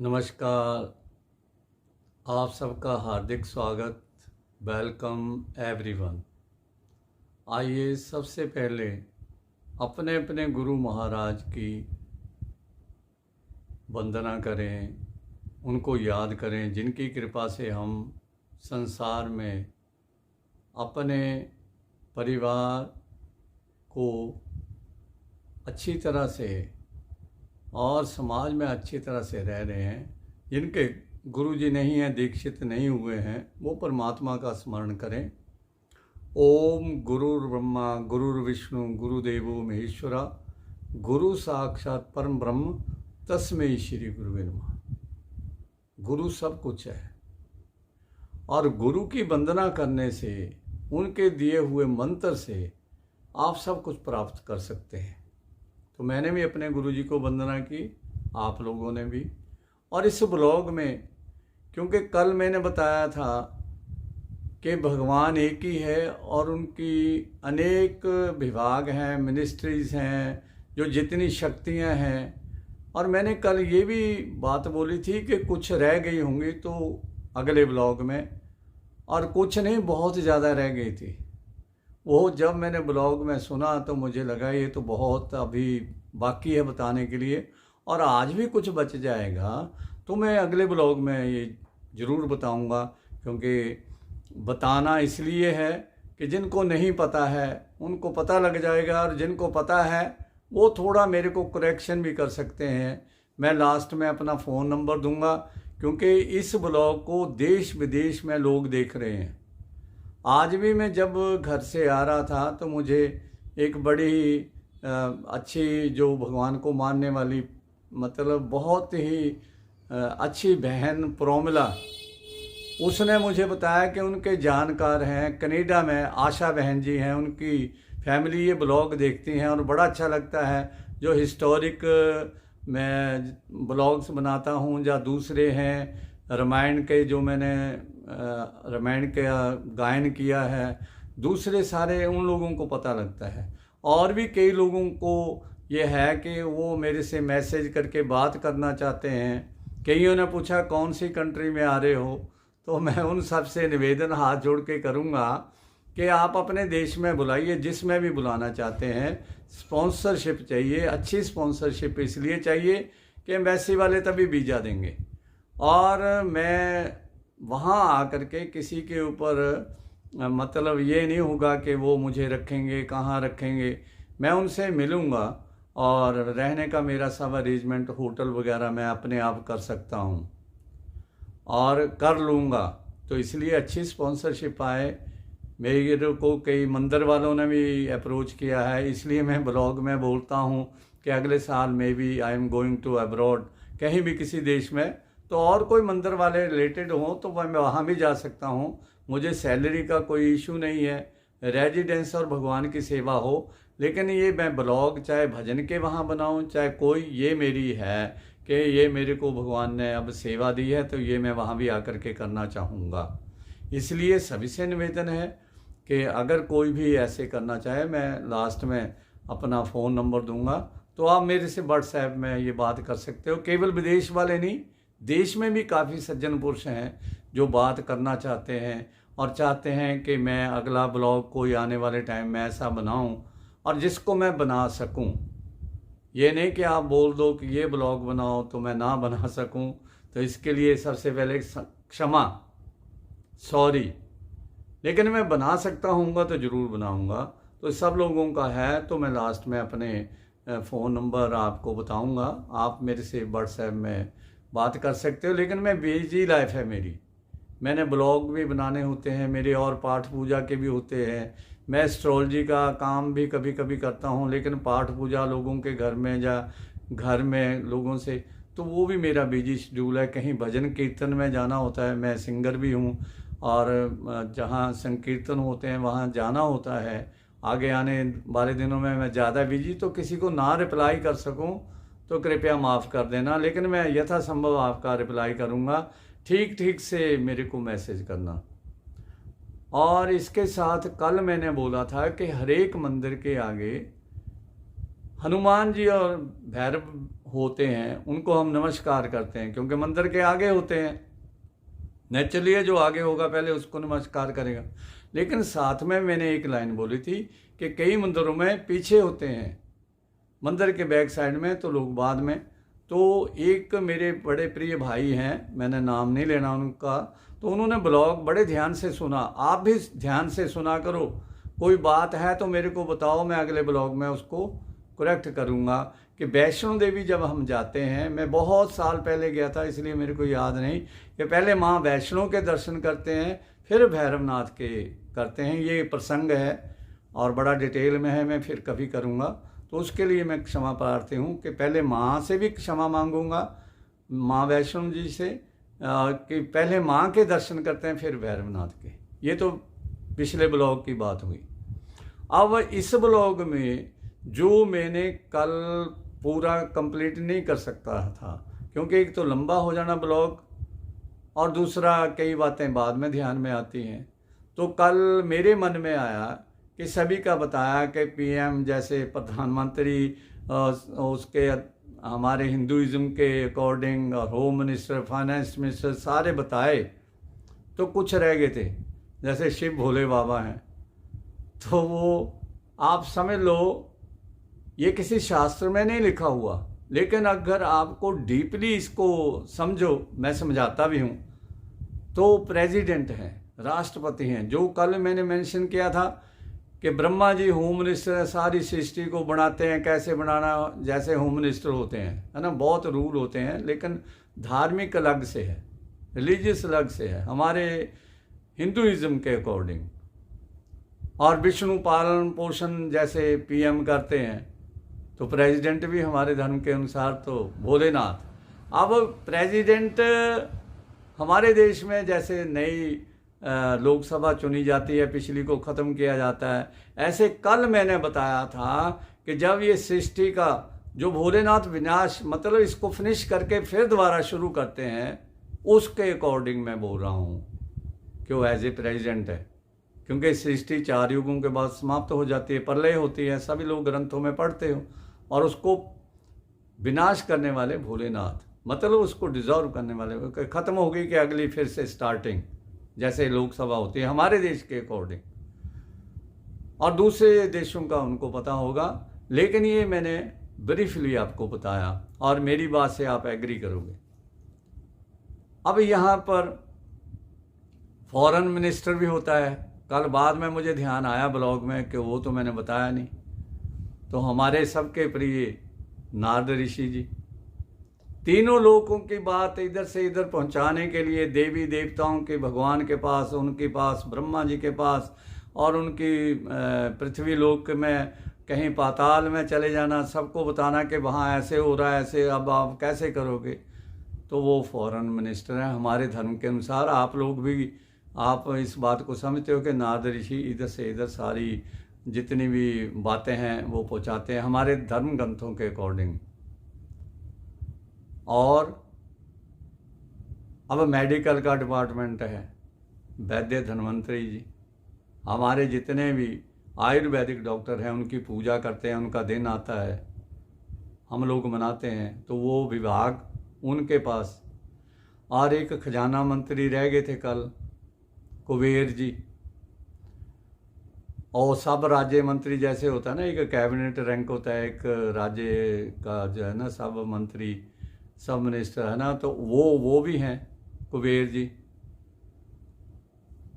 नमस्कार। आप सबका हार्दिक स्वागत। Welcome everyone. आइए सबसे पहले अपने अपने गुरु महाराज की वंदना करें, उनको याद करें जिनकी कृपा से हम संसार में अपने परिवार को अच्छी तरह से और समाज में अच्छी तरह से रह रहे हैं। जिनके गुरु जी नहीं हैं, दीक्षित नहीं हुए हैं, वो परमात्मा का स्मरण करें। ओम गुरुर् ब्रह्मा गुरुर्विष्णु गुरुदेवो महेश्वरा गुरु साक्षात परम ब्रह्म तस्मै श्री गुरुवे नमः। गुरु सब कुछ है और गुरु की वंदना करने से, उनके दिए हुए मंत्र से आप सब कुछ प्राप्त कर सकते हैं। तो मैंने भी अपने गुरुजी को वंदना की, आप लोगों ने भी। और इस ब्लॉग में, क्योंकि कल मैंने बताया था कि भगवान एक ही है और उनकी अनेक विभाग हैं, मिनिस्ट्रीज़ हैं, जो जितनी शक्तियां हैं, और मैंने कल ये भी बात बोली थी कि कुछ रह गई होंगी तो अगले ब्लॉग में, और कुछ नहीं, बहुत ज़्यादा रह गई थी। वो जब मैंने ब्लॉग में सुना तो मुझे लगा ये तो बहुत अभी बाकी है बताने के लिए, और आज भी कुछ बच जाएगा तो मैं अगले ब्लॉग में ये ज़रूर बताऊंगा। क्योंकि बताना इसलिए है कि जिनको नहीं पता है उनको पता लग जाएगा, और जिनको पता है वो थोड़ा मेरे को करेक्शन भी कर सकते हैं। मैं लास्ट में अपना फ़ोन नंबर दूंगा, क्योंकि इस ब्लॉग को देश विदेश में लोग देख रहे हैं। आज भी मैं जब घर से आ रहा था तो मुझे एक बड़ी अच्छी, जो भगवान को मानने वाली, मतलब बहुत ही अच्छी बहन प्रोमिला, उसने मुझे बताया कि उनके जानकार हैं कनाडा में, आशा बहन जी हैं, उनकी फैमिली ये ब्लॉग देखती हैं और बड़ा अच्छा लगता है। जो हिस्टोरिक मैं ब्लॉग्स बनाता हूँ, या दूसरे हैं रामायण के, जो मैंने रामायण का गायन किया है, दूसरे सारे उन लोगों को पता लगता है। और भी कई लोगों को ये है कि वो मेरे से मैसेज करके बात करना चाहते हैं। कईयों ने पूछा कौन सी कंट्री में आ रहे हो, तो मैं उन सब से निवेदन हाथ जोड़ के करूँगा कि आप अपने देश में बुलाइए, जिसमें भी बुलाना चाहते हैं। स्पॉन्सरशिप चाहिए, अच्छी स्पॉन्सरशिप इसलिए चाहिए कि एम्बेसी वाले तभी वीज़ा देंगे, और मैं वहाँ आकर के किसी के ऊपर मतलब ये नहीं होगा कि वो मुझे रखेंगे, कहाँ रखेंगे। मैं उनसे मिलूँगा और रहने का मेरा सब अरेंजमेंट, होटल वगैरह मैं अपने आप कर सकता हूँ और कर लूँगा। तो इसलिए अच्छी स्पॉन्सरशिप आए। मेरे को कई मंदिर वालों ने भी अप्रोच किया है, इसलिए मैं ब्लॉग में बोलता हूँ कि अगले साल में भी I am going to abroad, कहीं भी किसी देश में, तो और कोई मंदिर वाले रिलेटेड हों तो मैं वहाँ भी जा सकता हूँ। मुझे सैलरी का कोई इशू नहीं है, रेजिडेंस और भगवान की सेवा हो। लेकिन ये मैं ब्लॉग चाहे भजन के वहाँ बनाऊँ, चाहे कोई, ये मेरी है कि ये मेरे को भगवान ने अब सेवा दी है, तो ये मैं वहाँ भी आकर के करना चाहूँगा। इसलिए सभी से निवेदन है कि अगर कोई भी ऐसे करना चाहे, मैं लास्ट में अपना फ़ोन नंबर दूंगा, तो आप मेरे से व्हाट्सएप में ये बात कर सकते हो। केवल विदेश वाले नहीं, देश में भी काफ़ी सज्जन पुरुष हैं जो बात करना चाहते हैं और चाहते हैं कि मैं अगला ब्लॉग कोई आने वाले टाइम में ऐसा बनाऊं और जिसको मैं बना सकूं। ये नहीं कि आप बोल दो कि ये ब्लॉग बनाओ तो मैं ना बना सकूं। तो इसके लिए सबसे पहले क्षमा, सॉरी, लेकिन मैं बना सकता हूँगा तो ज़रूर बनाऊँगा। तो सब लोगों का है, तो मैं लास्ट में अपने फ़ोन नंबर आपको बताऊँगा, आप मेरे से व्हाट्सएप में बात कर सकते हो। लेकिन मैं बिजी लाइफ है मेरी, मैंने ब्लॉग भी बनाने होते हैं मेरे, और पाठ पूजा के भी होते हैं। मैं एस्ट्रोलॉजी का काम भी कभी कभी करता हूँ, लेकिन पाठ पूजा लोगों के घर में या घर में लोगों से, तो वो भी मेरा बिजी शेड्यूल है। कहीं भजन कीर्तन में जाना होता है, मैं सिंगर भी हूँ, और जहाँ संकीर्तन होते हैं वहाँ जाना होता है। आगे आने वाले दिनों में मैं ज़्यादा बिजी, तो किसी को ना रिप्लाई कर सकूँ तो कृपया माफ़ कर देना, लेकिन मैं यथासंभव आपका रिप्लाई करूँगा। ठीक ठीक से मेरे को मैसेज करना। और इसके साथ कल मैंने बोला था कि हर एक मंदिर के आगे हनुमान जी और भैरव होते हैं उनको हम नमस्कार करते हैं, क्योंकि मंदिर के आगे होते हैं। नेचुरली जो आगे होगा पहले उसको नमस्कार करेगा। लेकिन साथ में मैंने एक लाइन बोली थी कि कई मंदिरों में पीछे होते हैं, मंदिर के बैक साइड में, तो लोग बाद में। तो एक मेरे बड़े प्रिय भाई हैं, मैंने नाम नहीं लेना उनका, तो उन्होंने ब्लॉग बड़े ध्यान से सुना। आप भी ध्यान से सुना करो, कोई बात है तो मेरे को बताओ, मैं अगले ब्लॉग में उसको करेक्ट करूँगा। कि वैष्णो देवी जब हम जाते हैं, मैं बहुत साल पहले गया था इसलिए मेरे को याद नहीं, कि पहले माँ वैष्णो के दर्शन करते हैं फिर भैरवनाथ के करते हैं। ये प्रसंग है और बड़ा डिटेल में है, मैं फिर कभी करूँगा, तो उसके लिए मैं क्षमा प्रार्थी हूँ कि पहले माँ से भी क्षमा मांगूंगा, माँ वैष्णो जी से, कि पहले माँ के दर्शन करते हैं फिर भैरवनाथ के। ये तो पिछले ब्लॉग की बात हुई। अब इस ब्लॉग में जो मैंने कल पूरा कंप्लीट नहीं कर सकता था, क्योंकि एक तो लंबा हो जाना ब्लॉग और दूसरा कई बातें बाद में ध्यान में आती हैं। तो कल मेरे मन में आया कि सभी का बताया कि पीएम जैसे प्रधानमंत्री, उसके हमारे हिंदुइज्म के अकॉर्डिंग, और होम मिनिस्टर, फाइनेंस मिनिस्टर सारे बताए, तो कुछ रह गए थे, जैसे शिव भोले बाबा हैं। तो वो आप समझ लो, ये किसी शास्त्र में नहीं लिखा हुआ, लेकिन अगर आपको डीपली इसको समझो, मैं समझाता भी हूँ, तो प्रेसिडेंट हैं, राष्ट्रपति हैं, जो कल मैंने मेंशन किया था कि ब्रह्मा जी होम मिनिस्टर सारी सृष्टि को बनाते हैं, कैसे बनाना, जैसे होम मिनिस्टर होते हैं, है ना, बहुत रूल होते हैं, लेकिन धार्मिक अलग से है, रिलीजियस अलग से है हमारे हिंदुइज्म के अकॉर्डिंग। और विष्णु पालन पोषण जैसे पीएम करते हैं, तो प्रेसिडेंट भी हमारे धर्म के अनुसार तो भोलेनाथ। अब प्रेसिडेंट हमारे देश में जैसे नई लोकसभा चुनी जाती है, पिछली को ख़त्म किया जाता है, ऐसे कल मैंने बताया था कि जब ये सृष्टि का जो भोलेनाथ विनाश, मतलब इसको फिनिश करके फिर दोबारा शुरू करते हैं, उसके अकॉर्डिंग मैं बोल रहा हूँ कि वो एज ए प्रेसिडेंट है। क्योंकि सृष्टि 4 युगों के बाद समाप्त हो जाती है, प्रलय होती है, सभी लोग ग्रंथों में पढ़ते हो, और उसको विनाश करने वाले भोलेनाथ, मतलब उसको डिजॉल्व करने वाले, ख़त्म हो गई कि अगली फिर से स्टार्टिंग, जैसे लोकसभा होती है हमारे देश के अकॉर्डिंग, और दूसरे देशों का उनको पता होगा, लेकिन ये मैंने ब्रीफली आपको बताया और मेरी बात से आप एग्री करोगे। अब यहाँ पर फॉरेन मिनिस्टर भी होता है, कल बाद में मुझे ध्यान आया ब्लॉग में कि वो तो मैंने बताया नहीं। तो हमारे सबके प्रिय नारद ऋषि जी, तीनों लोगों की बात इधर से इधर पहुंचाने के लिए देवी देवताओं के भगवान के पास, उनके पास, ब्रह्मा जी के पास, और उनकी पृथ्वी लोक में कहीं पाताल में चले जाना, सबको बताना कि वहाँ ऐसे हो रहा है, ऐसे, अब आप कैसे करोगे। तो वो फॉरेन मिनिस्टर हैं हमारे धर्म के अनुसार। आप लोग भी, आप इस बात को समझते हो कि नारद ऋषि इधर से इधर सारी जितनी भी बातें हैं वो पहुँचाते हैं हमारे धर्म ग्रंथों के अकॉर्डिंग। और अब मेडिकल का डिपार्टमेंट है, वैद्य धन्वंतरी जी, हमारे जितने भी आयुर्वेदिक डॉक्टर हैं उनकी पूजा करते हैं, उनका दिन आता है, हम लोग मनाते हैं, तो वो विभाग उनके पास। और एक खजाना मंत्री रह गए थे कल, कुबेर जी, और सब राज्य मंत्री जैसे होता है ना, एक कैबिनेट रैंक होता है, एक राज्य का जो है ना सब मंत्री, सब मिनिस्टर है ना, तो वो भी हैं कुबेर जी।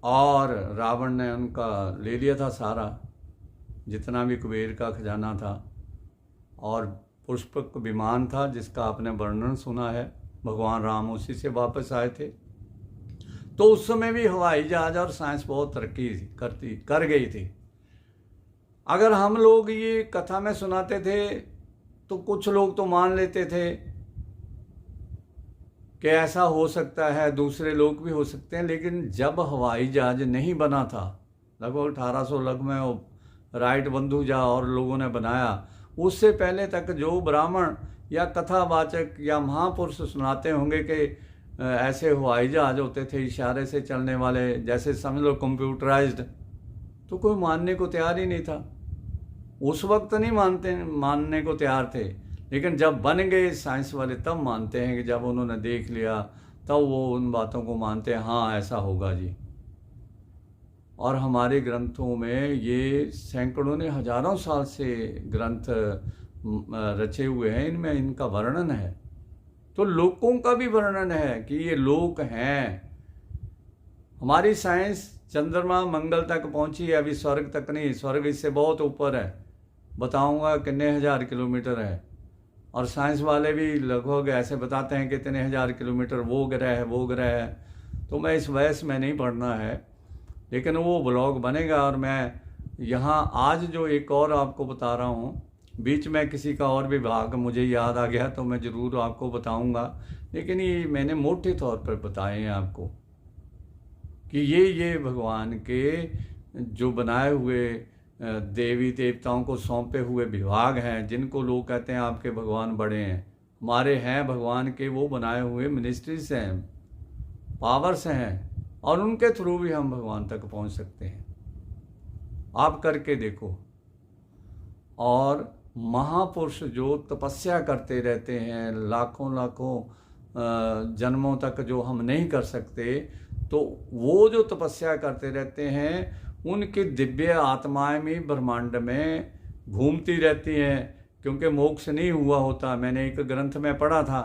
और रावण ने उनका ले लिया था सारा, जितना भी कुबेर का खजाना था, और पुष्पक विमान था जिसका आपने वर्णन सुना है, भगवान राम उसी से वापस आए थे। तो उस समय भी हवाई जहाज और साइंस बहुत तरक्की कर गई थी। अगर हम लोग ये कथा में सुनाते थे तो कुछ लोग तो मान लेते थे कि ऐसा हो सकता है, दूसरे लोग भी हो सकते हैं, लेकिन जब हवाई जहाज नहीं बना था, लगभग 1800 में वो राइट बंधुजा और लोगों ने बनाया, उससे पहले तक जो ब्राह्मण या कथावाचक या महापुरुष सुनाते होंगे कि ऐसे हवाई जहाज होते थे इशारे से चलने वाले, जैसे समझ लो कंप्यूटराइज्ड, तो कोई मानने को तैयार ही नहीं था। उस वक्त नहीं मानने को तैयार थे, लेकिन जब बन गए साइंस वाले तब मानते हैं कि जब उन्होंने देख लिया तब वो उन बातों को मानते हैं, हाँ ऐसा होगा जी। और हमारे ग्रंथों में ये सैकड़ों ने हजारों साल से ग्रंथ रचे हुए हैं, इनमें इनका वर्णन है। तो लोकों का भी वर्णन है कि ये लोक हैं। हमारी साइंस चंद्रमा मंगल तक पहुंची है, अभी स्वर्ग तक नहीं, स्वर्ग इससे बहुत ऊपर है, बताऊंगा कितने हजार किलोमीटर है। और साइंस वाले भी लगभग ऐसे बताते हैं कि कितने हजार किलोमीटर वो ग्रह है वो ग्रह है। तो मैं इस वयस में नहीं पढ़ना है, लेकिन वो ब्लॉग बनेगा। और मैं यहाँ आज जो एक और आपको बता रहा हूँ, बीच में किसी का और विभाग मुझे याद आ गया तो मैं ज़रूर आपको बताऊँगा, लेकिन ये मैंने मोटे तौर पर बताए हैं आपको कि ये भगवान के जो बनाए हुए देवी देवताओं को सौंपे हुए विभाग हैं, जिनको लोग कहते हैं आपके भगवान बड़े हैं, हमारे हैं भगवान के वो बनाए हुए मिनिस्ट्रीज हैं, पावर्स हैं, और उनके थ्रू भी हम भगवान तक पहुंच सकते हैं। आप करके देखो। और महापुरुष जो तपस्या करते रहते हैं लाखों लाखों जन्मों तक, जो हम नहीं कर सकते, तो वो जो तपस्या करते रहते हैं उनकी दिव्य आत्माएं भी ब्रह्मांड में घूमती रहती हैं, क्योंकि मोक्ष नहीं हुआ होता। मैंने एक ग्रंथ में पढ़ा था।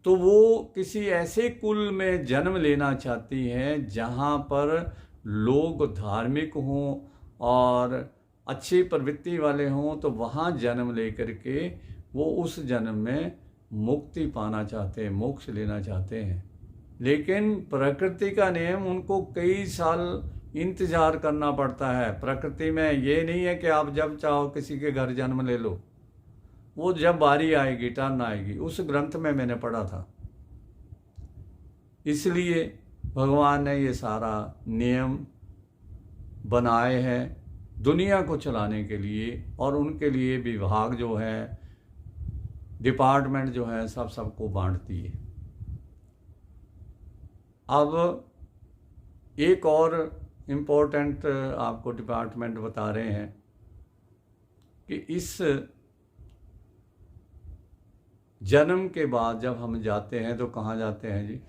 तो वो किसी ऐसे कुल में जन्म लेना चाहती हैं जहाँ पर लोग धार्मिक हों और अच्छी प्रवृत्ति वाले हों, तो वहाँ जन्म लेकर के वो उस जन्म में मुक्ति पाना चाहते हैं, मोक्ष लेना चाहते हैं। लेकिन प्रकृति का नियम, उनको कई साल इंतजार करना पड़ता है। प्रकृति में ये नहीं है कि आप जब चाहो किसी के घर जन्म ले लो, वो जब बारी आएगी टर्न आएगी। उस ग्रंथ में मैंने पढ़ा था। इसलिए भगवान ने ये सारा नियम बनाए हैं दुनिया को चलाने के लिए, और उनके लिए विभाग जो है, डिपार्टमेंट जो है, सबको बांट दिए। अब एक और इम्पोर्टेंट आपको डिपार्टमेंट बता रहे हैं कि इस जन्म के बाद जब हम जाते हैं तो कहाँ जाते हैं जी?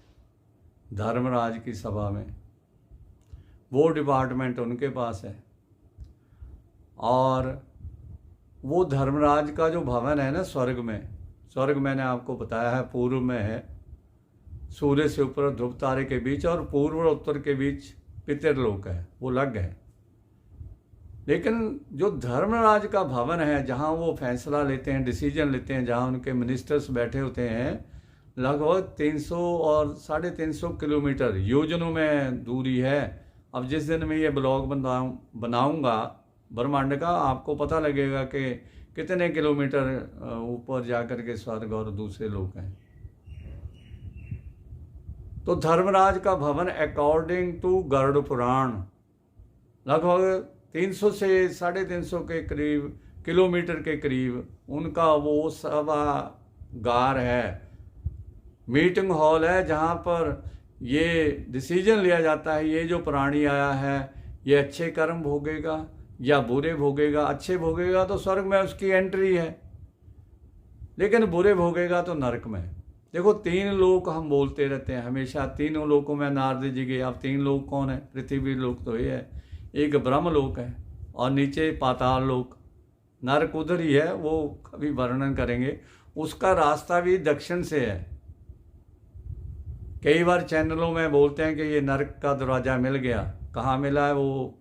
धर्मराज की सभा में। वो डिपार्टमेंट उनके पास है। और वो धर्मराज का जो भवन है ना स्वर्ग में, स्वर्ग मैंने आपको बताया है पूर्व में है, सूर्य से ऊपर ध्रुव तारे के बीच, और पूर्व और उत्तर के बीच पितृलोक है, वो अलग है। लेकिन जो धर्मराज का भवन है, जहाँ वो फैसला लेते हैं, डिसीजन लेते हैं, जहाँ उनके मिनिस्टर्स बैठे होते हैं, लगभग 300 और 350 किलोमीटर योजनों में दूरी है। अब जिस दिन मैं ये ब्लॉग बनाऊंगा ब्रह्मांड का, आपको पता लगेगा कि कितने किलोमीटर ऊपर जाकर के स्वर्ग और दूसरे लोग हैं। तो धर्मराज का भवन अकॉर्डिंग टू गरुड़ पुराण लगभग 300 से 350 के करीब किलोमीटर के करीब उनका वो सभागार है, मीटिंग हॉल है, जहाँ पर ये डिसीजन लिया जाता है ये जो प्राणी आया है ये अच्छे कर्म भोगेगा या बुरे भोगेगा। अच्छे भोगेगा तो स्वर्ग में उसकी एंट्री है, लेकिन बुरे भोगेगा तो नरक में। देखो 3 लोक हम बोलते रहते हैं हमेशा, तीनों लोकों में नारद जी गए। अब 3 लोक कौन है? पृथ्वी लोक तो ये है, एक ब्रह्म लोक है, और नीचे पाताल लोक, नरक उधर ही है, वो कभी वर्णन करेंगे। उसका रास्ता भी दक्षिण से है। कई बार चैनलों में बोलते हैं कि ये नरक का दरवाज़ा मिल गया, कहाँ मिला है? वो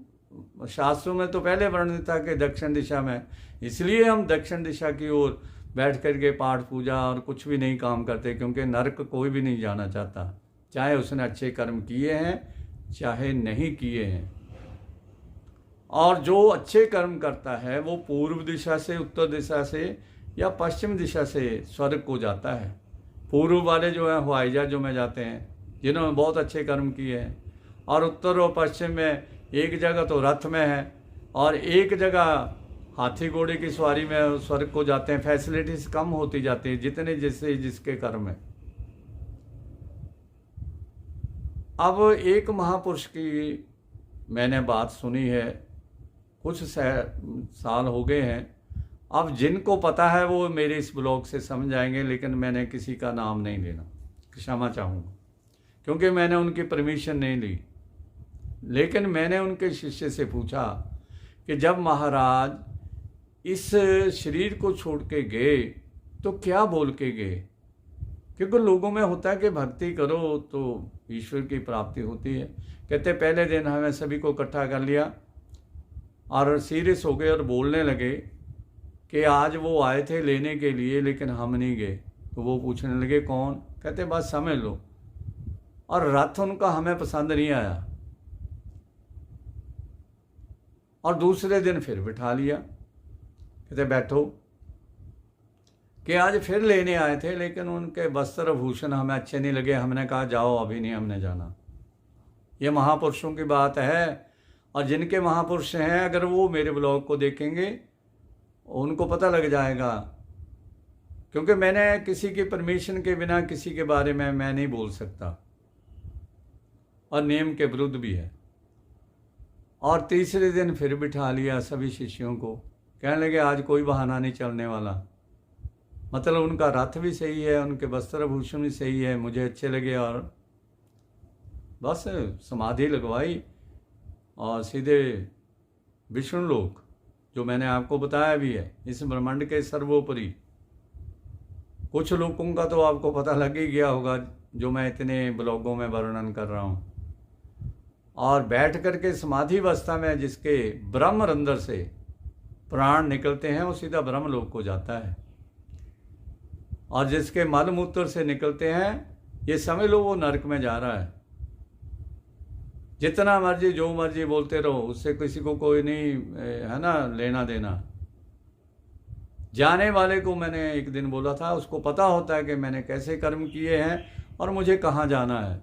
शास्त्रों में तो पहले वर्णित था कि दक्षिण दिशा में, इसलिए हम दक्षिण दिशा की ओर बैठ कर के पाठ पूजा और कुछ भी नहीं काम करते, क्योंकि नरक कोई भी नहीं जाना चाहता, चाहे उसने अच्छे कर्म किए हैं चाहे नहीं किए हैं। और जो अच्छे कर्म करता है वो पूर्व दिशा से, उत्तर दिशा से या पश्चिम दिशा से स्वर्ग को जाता है। पूर्व वाले जो हैं हवाई जहाज़ों में जाते हैं जिन्होंने बहुत अच्छे कर्म किए हैं, और उत्तर और पश्चिम में एक जगह तो रथ में है और एक जगह हाथी घोड़े की सवारी में स्वर्ग को जाते हैं। फैसिलिटीज कम होती जाती है जितने जैसे जिसके कर्म है। अब एक महापुरुष की मैंने बात सुनी है, कुछ साल हो गए हैं, अब जिनको पता है वो मेरे इस ब्लॉग से समझ जाएंगे, लेकिन मैंने किसी का नाम नहीं लेना, क्षमा चाहूँगा, क्योंकि मैंने उनकी परमिशन नहीं ली। लेकिन मैंने उनके शिष्य से पूछा कि जब महाराज इस शरीर को छोड़ के गए तो क्या बोल के गए? क्योंकि लोगों में होता है कि भक्ति करो तो ईश्वर की प्राप्ति होती है। कहते पहले दिन हमें सभी को इकट्ठा कर लिया और सीरियस हो गए और बोलने लगे कि आज वो आए थे लेने के लिए लेकिन हम नहीं गए। तो वो पूछने लगे कौन? कहते बस समझ लो। और रथ उनका हमें पसंद नहीं आया और दूसरे दिन फिर बिठा लिया। कहते बैठो कि आज फिर लेने आए थे लेकिन उनके वस्त्र भूषण हमें अच्छे नहीं लगे। हमने कहा जाओ, अभी नहीं हमने जाना। ये महापुरुषों की बात है, और जिनके महापुरुष हैं अगर वो मेरे ब्लॉग को देखेंगे उनको पता लग जाएगा, क्योंकि मैंने किसी की परमिशन के बिना किसी के बारे में मैं नहीं बोल सकता और नियम के विरुद्ध भी है। और तीसरे दिन फिर बिठा लिया सभी शिष्यों को। कहने लगे आज कोई बहाना नहीं चलने वाला। मतलब उनका रथ भी सही है, उनके वस्त्र भूषण भी सही है, मुझे अच्छे लगे, और बस समाधि लगवाई और सीधे विष्णु लोक, जो मैंने आपको बताया भी है, इस ब्रह्मांड के सर्वोपरि। कुछ लोगों का तो आपको पता लग ही गया होगा जो मैं इतने ब्लॉगों में वर्णन कर रहा हूँ। और बैठ करके समाधि अवस्था में जिसके ब्रह्म रंध्र से प्राण निकलते हैं वो सीधा ब्रह्म लोक को जाता है, और जिसके मल मूत्र से निकलते हैं ये समझ लो वो नरक में जा रहा है। जितना मर्जी जो मर्जी बोलते रहो, उससे किसी को कोई नहीं है ना लेना देना। जाने वाले को मैंने एक दिन बोला था, उसको पता होता है कि मैंने कैसे कर्म किए हैं और मुझे कहाँ जाना है।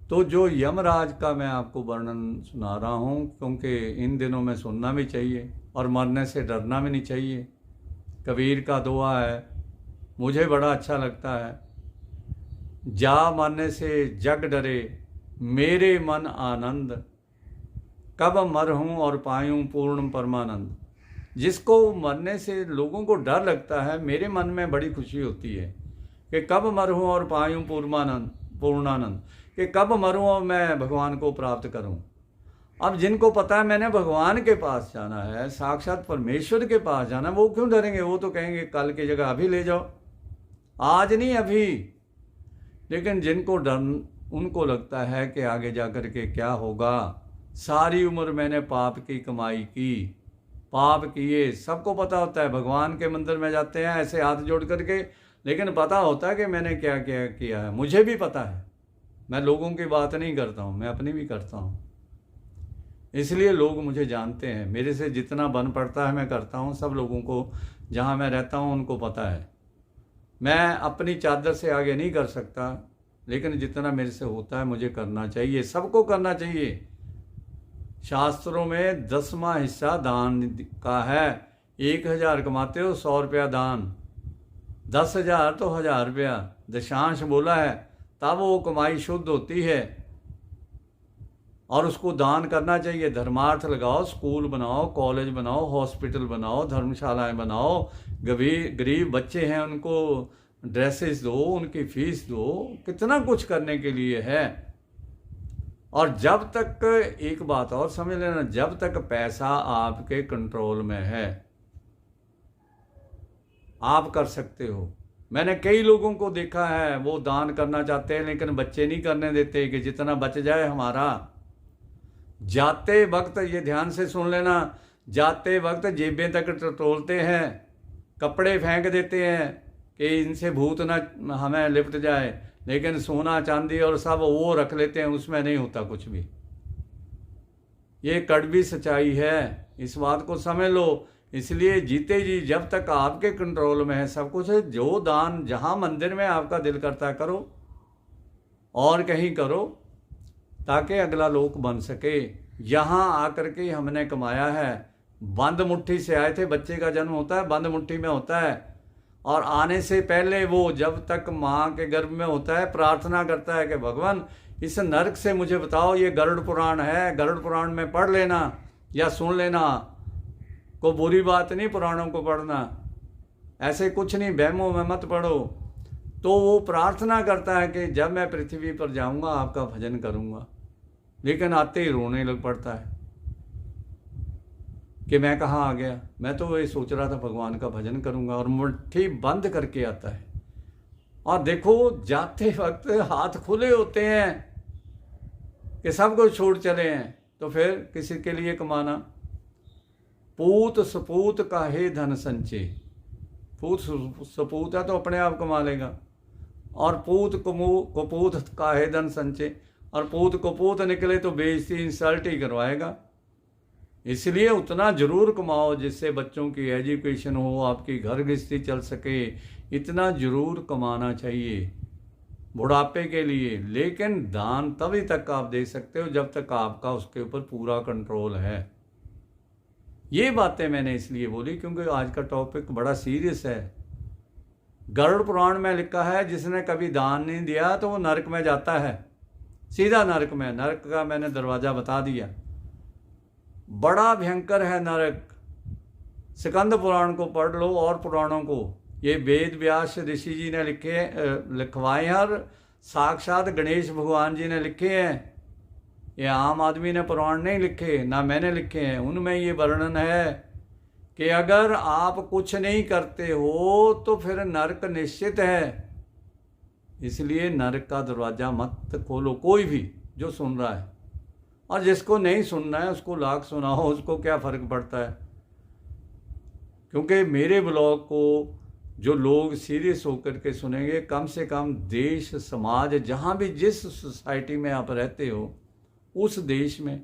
तो जो यमराज का मैं आपको वर्णन सुना रहा हूँ, क्योंकि इन दिनों में सुनना भी चाहिए और मरने से डरना भी नहीं चाहिए। कबीर का दुआ है, मुझे बड़ा अच्छा लगता है, जा मरने से जग डरे मेरे मन आनंद, कब मरहूँ और पायूँ पूर्ण परमानंद। जिसको मरने से लोगों को डर लगता है, मेरे मन में बड़ी खुशी होती है कि कब मरहूँ और पायूँ पूर्णानंद, कि कब मरूँ और मैं भगवान को प्राप्त करूँ। अब जिनको पता है मैंने भगवान के पास जाना है, साक्षात परमेश्वर के पास जाना है, वो क्यों डरेंगे? वो तो कहेंगे कल की जगह अभी ले जाओ, आज नहीं अभी। लेकिन जिनको डर, उनको लगता है कि आगे जा कर के क्या होगा, सारी उम्र मैंने पाप की कमाई की, पाप किए, सबको पता होता है। भगवान के मंदिर में जाते हैं ऐसे हाथ जोड़ करके, लेकिन पता होता है कि मैंने क्या क्या किया है। मुझे भी पता है, मैं लोगों की बात नहीं करता हूँ, मैं अपनी भी करता हूँ। इसलिए लोग मुझे जानते हैं, मेरे से जितना बन पड़ता है मैं करता हूँ। सब लोगों को जहाँ मैं रहता हूँ उनको पता है। मैं अपनी चादर से आगे नहीं कर सकता, लेकिन जितना मेरे से होता है मुझे करना चाहिए, सबको करना चाहिए। शास्त्रों में 10वां हिस्सा दान का है। 1000 कमाते हो 100 रुपया दान, 10,000 तो 1000 रुपया दशांश बोला है, तब वो कमाई शुद्ध होती है और उसको दान करना चाहिए। धर्मार्थ लगाओ, स्कूल बनाओ, कॉलेज बनाओ, हॉस्पिटल बनाओ, धर्मशालाएं बनाओ। गरीब बच्चे हैं उनको ड्रेसेस दो, उनकी फीस दो, कितना कुछ करने के लिए है। और जब तक, एक बात और समझ लेना, जब तक पैसा आपके कंट्रोल में है आप कर सकते हो। मैंने कई लोगों को देखा है, वो दान करना चाहते हैं लेकिन बच्चे नहीं करने देते कि जितना बच जाए हमारा। जाते वक्त, ये ध्यान से सुन लेना, जाते वक्त जेबें तक टटोलते हैं, कपड़े फेंक देते हैं कि इनसे भूत ना हमें लिपट जाए, लेकिन सोना चांदी और सब वो रख लेते हैं, उसमें नहीं होता कुछ भी। ये कड़वी सच्चाई है, इस बात को समझ लो। इसलिए जीते जी जब तक आपके कंट्रोल में है सब कुछ है। जो दान जहाँ मंदिर में आपका दिल करता है करो, और कहीं करो, ताकि अगला लोक बन सके। यहाँ आकर के हमने कमाया है, बंद मुट्ठी से आए थे। बच्चे का जन्म होता है बंद मुट्ठी में होता है, और आने से पहले वो जब तक माँ के गर्भ में होता है प्रार्थना करता है कि भगवान इस नरक से मुझे बताओ। ये गरुड़ पुराण है, गरुड़ पुराण में पढ़ लेना या सुन लेना। कोई बुरी बात नहीं पुराणों को पढ़ना, ऐसे कुछ नहीं, वहमों में मत पढ़ो। तो वो प्रार्थना करता है कि जब मैं पृथ्वी पर जाऊंगा आपका भजन करूंगा, लेकिन आते ही रोने लग पड़ता है कि मैं कहाँ आ गया, मैं तो ये सोच रहा था भगवान का भजन करूंगा, और मुट्ठी बंद करके आता है। और देखो जाते वक्त हाथ खुले होते हैं कि सब कुछ छोड़ चले हैं, तो फिर किसी के लिए कमाना। पूत सपूत का हे धन संचय, पूत सपूत है तो अपने आप कमा लेगा, और पूत कुपूत का हे धन संचय, और पूत कुपूत निकले तो बेइज्जती इंसल्ट ही करवाएगा। इसलिए उतना जरूर कमाओ जिससे बच्चों की एजुकेशन हो, आपकी घर गृहस्थी चल सके, इतना जरूर कमाना चाहिए बुढ़ापे के लिए। लेकिन दान तभी तक आप दे सकते हो जब तक आपका उसके ऊपर पूरा कंट्रोल है। ये बातें मैंने इसलिए बोली क्योंकि आज का टॉपिक बड़ा सीरियस है। गरुड़ पुराण में लिखा है जिसने कभी दान नहीं दिया तो वो नरक में जाता है, सीधा नरक में। नरक का मैंने दरवाजा बता दिया, बड़ा भयंकर है नरक। स्कंद पुराण को पढ़ लो और पुराणों को, ये वेद व्यास ऋषि जी ने लिखवाए हैं और साक्षात गणेश भगवान जी ने लिखे हैं। ये आम आदमी ने पुराण नहीं लिखे, ना मैंने लिखे हैं। उनमें ये वर्णन है कि अगर आप कुछ नहीं करते हो तो फिर नरक निश्चित है। इसलिए नरक का दरवाज़ा मत खोलो, कोई भी जो सुन रहा है। और जिसको नहीं सुनना है उसको लाख सुनाओ, उसको क्या फ़र्क पड़ता है। क्योंकि मेरे ब्लॉग को जो लोग सीरियस होकर के सुनेंगे, कम से कम देश समाज जहाँ भी जिस सोसाइटी में आप रहते हो उस देश में,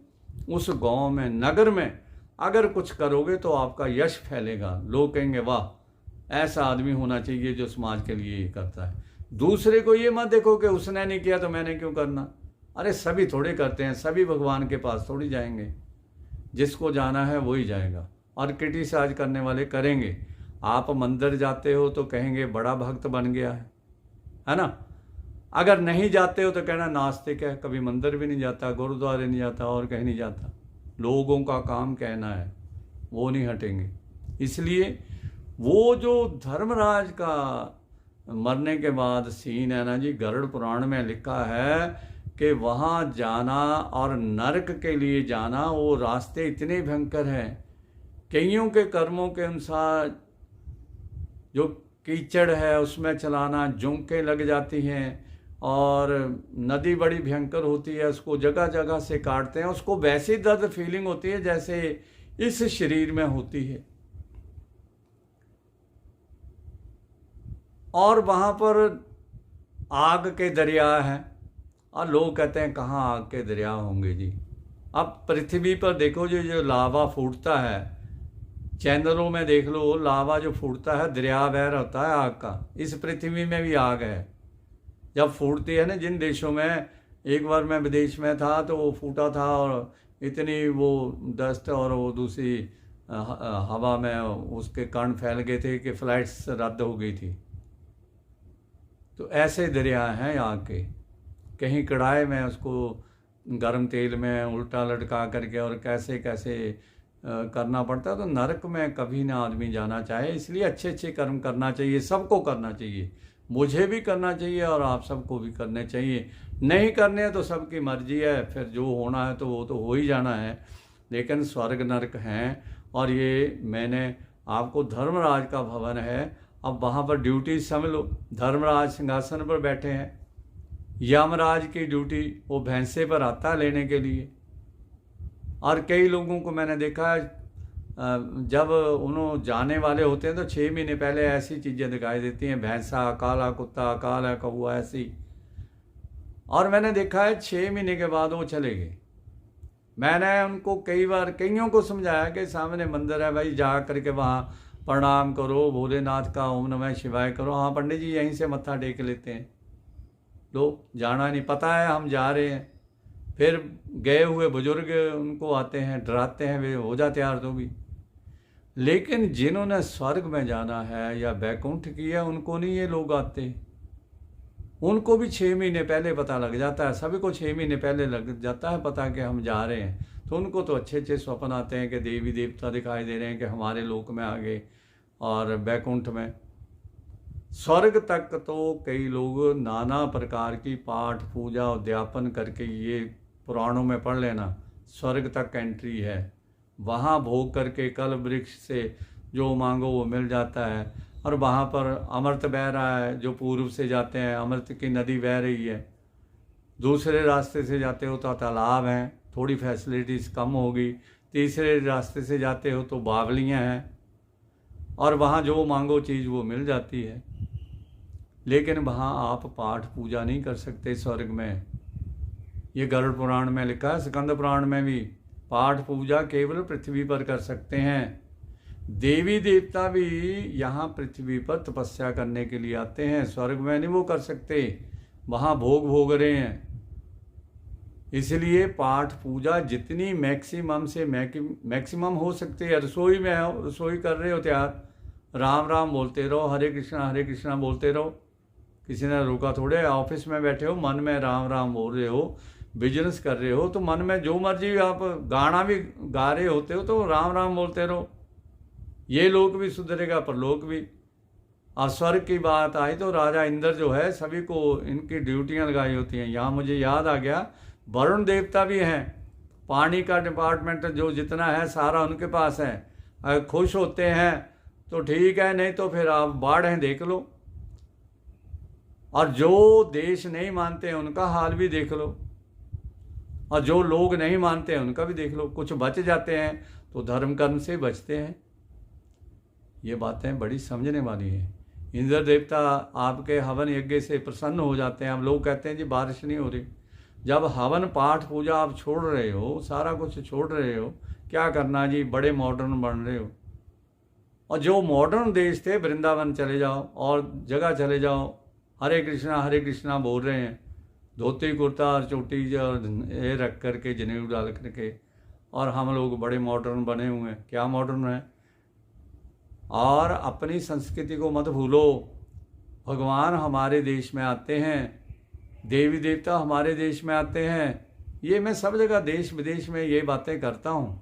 उस गांव में, नगर में अगर कुछ करोगे तो आपका यश फैलेगा। लोग कहेंगे वाह ऐसा आदमी होना चाहिए जो समाज के लिए ये करता है। दूसरे को ये मत देखो कि उसने नहीं किया तो मैंने क्यों करना। अरे सभी थोड़े करते हैं, सभी भगवान के पास थोड़ी जाएंगे। जिसको जाना है वही जाएगा, और क्रिटिसाइज करने वाले करेंगे। आप मंदिर जाते हो तो कहेंगे बड़ा भक्त बन गया है ना। अगर नहीं जाते हो तो कहना नास्तिक है, कभी मंदिर भी नहीं जाता, गुरुद्वारे नहीं जाता और कहीं नहीं जाता। लोगों का काम कहना है, वो नहीं हटेंगे। इसलिए वो जो धर्मराज का मरने के बाद सीन है ना जी, गरुड़ पुराण में लिखा है कि वहाँ जाना और नरक के लिए जाना, वो रास्ते इतने भयंकर हैं। कईयों के कर्मों के अनुसार जो कीचड़ है उसमें चलाना, जोंकें लग जाती हैं, और नदी बड़ी भयंकर होती है, उसको जगह जगह से काटते हैं। उसको वैसी दर्द फीलिंग होती है जैसे इस शरीर में होती है। और वहाँ पर आग के दरिया हैं, और लोग कहते हैं कहाँ आग के दरिया होंगे जी। अब पृथ्वी पर देखो जो लावा फूटता है, चैनलों में देख लो, लावा जो फूटता है दरिया बह होता है आग का। इस पृथ्वी में भी आग है जब फूटती है ना। जिन देशों में, एक बार मैं विदेश में था तो वो फूटा था, और इतनी वो डस्ट और वो दूसरी हवा में उसके कण फैल गए थे कि फ्लाइट्स रद्द हो गई थी। तो ऐसे दरिया हैं आग के। कहीं कढ़ाई में उसको गर्म तेल में उल्टा लटका करके और कैसे कैसे करना पड़ता है। तो नरक में कभी ना आदमी जाना चाहे। इसलिए अच्छे अच्छे कर्म करना चाहिए, सबको करना चाहिए, मुझे भी करना चाहिए और आप सबको भी करने चाहिए। नहीं करने तो सबकी मर्जी है, फिर जो होना है तो वो तो हो ही जाना है। लेकिन स्वर्ग नरक हैं, और ये मैंने आपको, धर्मराज का भवन है, अब वहाँ पर ड्यूटी समझ लो। धर्मराज सिंहासन पर बैठे हैं, यमराज की ड्यूटी वो भैंसे पर आता है लेने के लिए। और कई लोगों को मैंने देखा है जब उन्होंने जाने वाले होते हैं तो 6 महीने पहले ऐसी चीज़ें दिखाई देती हैं, भैंसा, काला कुत्ता, काला कौवा, ऐसी। और मैंने देखा है 6 महीने के बाद वो चले गए। मैंने उनको कई बार कईयों को समझाया कि सामने मंदिर है भाई, जा करके वहाँ प्रणाम करो, भोलेनाथ का ओम नमः शिवाय करो। हाँ पंडित जी यहीं से मत्था टेक लेते हैं। लोग जाना नहीं, पता है हम जा रहे हैं, फिर गए हुए बुजुर्ग उनको आते हैं, डराते हैं, वे हो जाते यार तो भी। लेकिन जिन्होंने स्वर्ग में जाना है या बैकुंठ किया, उनको नहीं ये लोग आते। उनको भी 6 महीने पहले पता लग जाता है, सभी को 6 महीने पहले लग जाता है पता कि हम जा रहे हैं। तो उनको तो अच्छे अच्छे स्वप्न आते हैं कि देवी देवता दिखाई दे रहे हैं कि हमारे लोक में आ गए और बैकुंठ में। स्वर्ग तक तो कई लोग नाना प्रकार की पाठ पूजा उद्यापन करके, ये पुराणों में पढ़ लेना, स्वर्ग तक एंट्री है। वहाँ भोग करके कल वृक्ष से जो मांगो वो मिल जाता है। और वहाँ पर अमृत बह रहा है, जो पूर्व से जाते हैं अमृत की नदी बह रही है। दूसरे रास्ते से जाते हो तो तालाब हैं, थोड़ी फैसिलिटीज़ कम होगी। तीसरे रास्ते से जाते हो तो बावलियाँ हैं, और वहाँ जो मांगो चीज़ वो मिल जाती है। लेकिन वहाँ आप पाठ पूजा नहीं कर सकते स्वर्ग में। ये गरुड़ पुराण में लिखा है, स्कंद पुराण में भी। पाठ पूजा केवल पृथ्वी पर कर सकते हैं। देवी देवता भी यहाँ पृथ्वी पर तपस्या करने के लिए आते हैं, स्वर्ग में नहीं वो कर सकते, वहाँ भोग भोग रहे हैं। इसलिए पाठ पूजा जितनी मैक्सिमम से मैक्सिमम हो सकती है। रसोई में हो, रसोई कर रहे हो तैयार, राम राम बोलते रहो, हरे कृष्णा बोलते रहो, किसी ने रोका थोड़े। ऑफिस में बैठे हो, मन में राम राम बोल रहे हो, बिजनेस कर रहे हो तो मन में जो मर्जी, आप गाना भी गा रहे होते हो तो राम राम बोलते रहो। ये लोक भी सुधरेगा, परलोक भी। और स्वर्ग की बात आई तो राजा इंद्र जो है, सभी को इनकी ड्यूटियां लगाई होती हैं। यहाँ मुझे याद आ गया, वरुण देवता भी हैं। पानी का डिपार्टमेंट जो जितना है सारा उनके पास है। अगर खुश होते हैं तो ठीक है, नहीं तो फिर आप बाढ़ देख लो। और जो देश नहीं मानते हैं उनका हाल भी देख लो, और जो लोग नहीं मानते हैं उनका भी देख लो। कुछ बच जाते हैं तो धर्म कर्म से बचते हैं। ये बातें बड़ी समझने वाली हैं। इंद्र देवता आपके हवन यज्ञ से प्रसन्न हो जाते हैं। अब लोग कहते हैं जी बारिश नहीं हो रही। जब हवन पाठ पूजा आप छोड़ रहे हो, सारा कुछ छोड़ रहे हो, क्या करना जी, बड़े मॉडर्न बन रहे हो। और जो मॉडर्न देश थे, वृंदावन चले जाओ और जगह चले जाओ, हरे कृष्णा बोल रहे हैं, धोती कुर्ता और चोटी ये रख करके, जनेऊ डाल करके। और हम लोग बड़े मॉडर्न बने हुए हैं। क्या मॉडर्न है? और अपनी संस्कृति को मत भूलो। भगवान हमारे देश में आते हैं, देवी देवता हमारे देश में आते हैं। ये मैं सब जगह देश विदेश में ये बातें करता हूँ।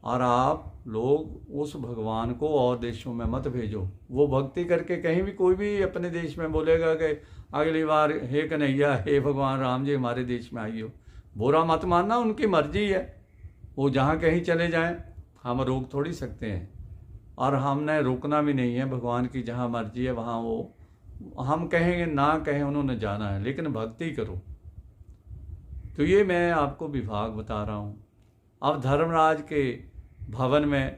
और आप लोग उस भगवान को और देशों में मत भेजो। वो भक्ति करके कहीं भी कोई भी अपने देश में बोलेगा कि अगली बार हे कन्हैया, हे भगवान राम जी हमारे देश में आइयो, बुरा मत मानना, उनकी मर्जी है, वो जहाँ कहीं चले जाएं, हम रोक थोड़ी सकते हैं। और हमने रोकना भी नहीं है। भगवान की जहाँ मर्जी है वहाँ वो, हम कहेंगे ना कहें, उन्होंने जाना है, लेकिन भक्ति करो। तो ये मैं आपको विभाग बता रहा हूँ। अब धर्मराज के भवन में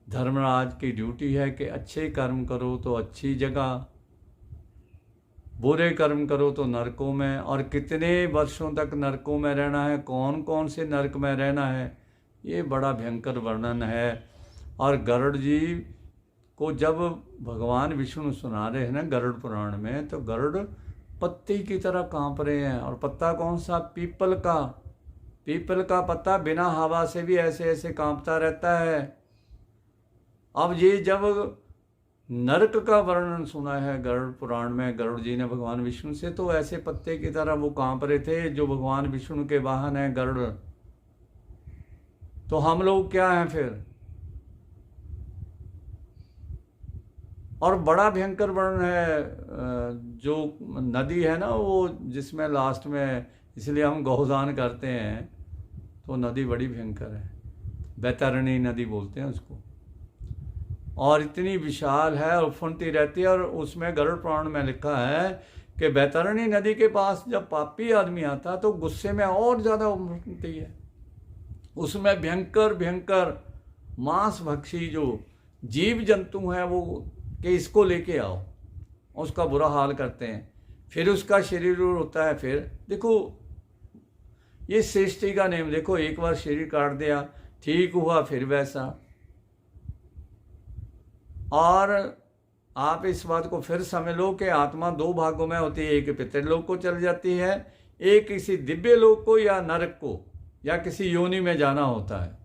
धर्मराज की ड्यूटी है कि अच्छे कर्म करो तो अच्छी जगह, बुरे कर्म करो तो नरकों में। और कितने वर्षों तक नरकों में रहना है, कौन कौन से नरक में रहना है, ये बड़ा भयंकर वर्णन है। और गरुड़ जी को जब भगवान विष्णु सुना रहे हैं ना गरुड़ पुराण में, तो गरुड़ पत्ते की तरह कांप रहे हैं। और पत्ता कौन सा? पीपल का। पीपल का पत्ता बिना हवा से भी ऐसे ऐसे कांपता रहता है। अब ये जब नरक का वर्णन सुना है गरुड़ पुराण में गरुड़ जी ने भगवान विष्णु से, तो ऐसे पत्ते की तरह वो कांप रहे थे, जो भगवान विष्णु के वाहन है गरुड़। तो हम लोग क्या हैं फिर? और बड़ा भयंकर वर्णन है। जो नदी है ना वो, जिसमें लास्ट में, इसलिए हम गौदान करते हैं, तो नदी बड़ी भयंकर है, बैतरणी नदी बोलते हैं उसको। और इतनी विशाल है और उफनती रहती है। और उसमें गरुड़ पुराण में लिखा है कि बैतरणी नदी के पास जब पापी आदमी आता तो गुस्से में और ज़्यादा उफनती है। उसमें भयंकर भयंकर मांस भक्षी जो जीव जंतु हैं वो, कि इसको लेके आओ, उसका बुरा हाल करते हैं। फिर उसका शरीर होता है। फिर देखो ये सृष्टि का नियम देखो, एक बार शरीर काट दिया, ठीक हुआ, फिर वैसा। और आप इस बात को फिर समझ लो कि आत्मा दो भागों में होती है, एक पितृलोक को चल जाती है, एक किसी दिव्य लोक को या नरक को या किसी योनि में जाना होता है।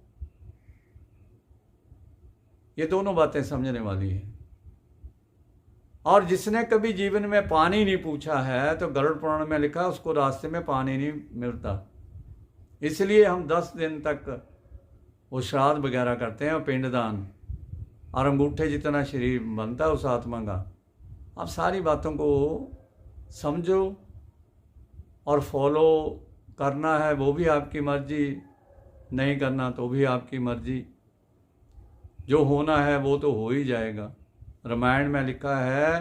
ये दोनों बातें समझने वाली है। और जिसने कभी जीवन में पानी नहीं पूछा है, तो गरुड़ पुराण में लिखा उसको रास्ते में पानी नहीं मिलता। इसलिए हम 10 दिन तक वो श्राद्ध वगैरह करते हैं और पिंडदान, और अंगूठे जितना शरीर बनता है उस आत्मा का। आप सारी बातों को समझो, और फॉलो करना है वो भी आपकी मर्जी, नहीं करना तो भी आपकी मर्जी। जो होना है वो तो हो ही जाएगा। रामायण में लिखा है,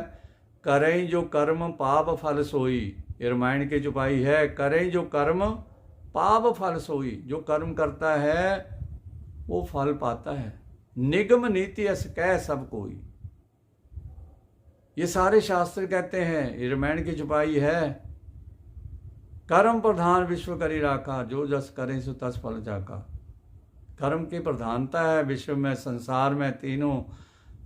करें जो कर्म पाप फल सोई। ये रामायण की चौपाई है, करें जो कर्म पाप फल सोई। जो कर्म करता है वो फल पाता है। निगम नीति अस कह सब कोई। ये सारे शास्त्र कहते हैं, ये रामायण की चौपाई है। कर्म प्रधान विश्व करी राखा, जो जस करें सो तस फल जाका। कर्म की प्रधानता है विश्व में, संसार में, तीनों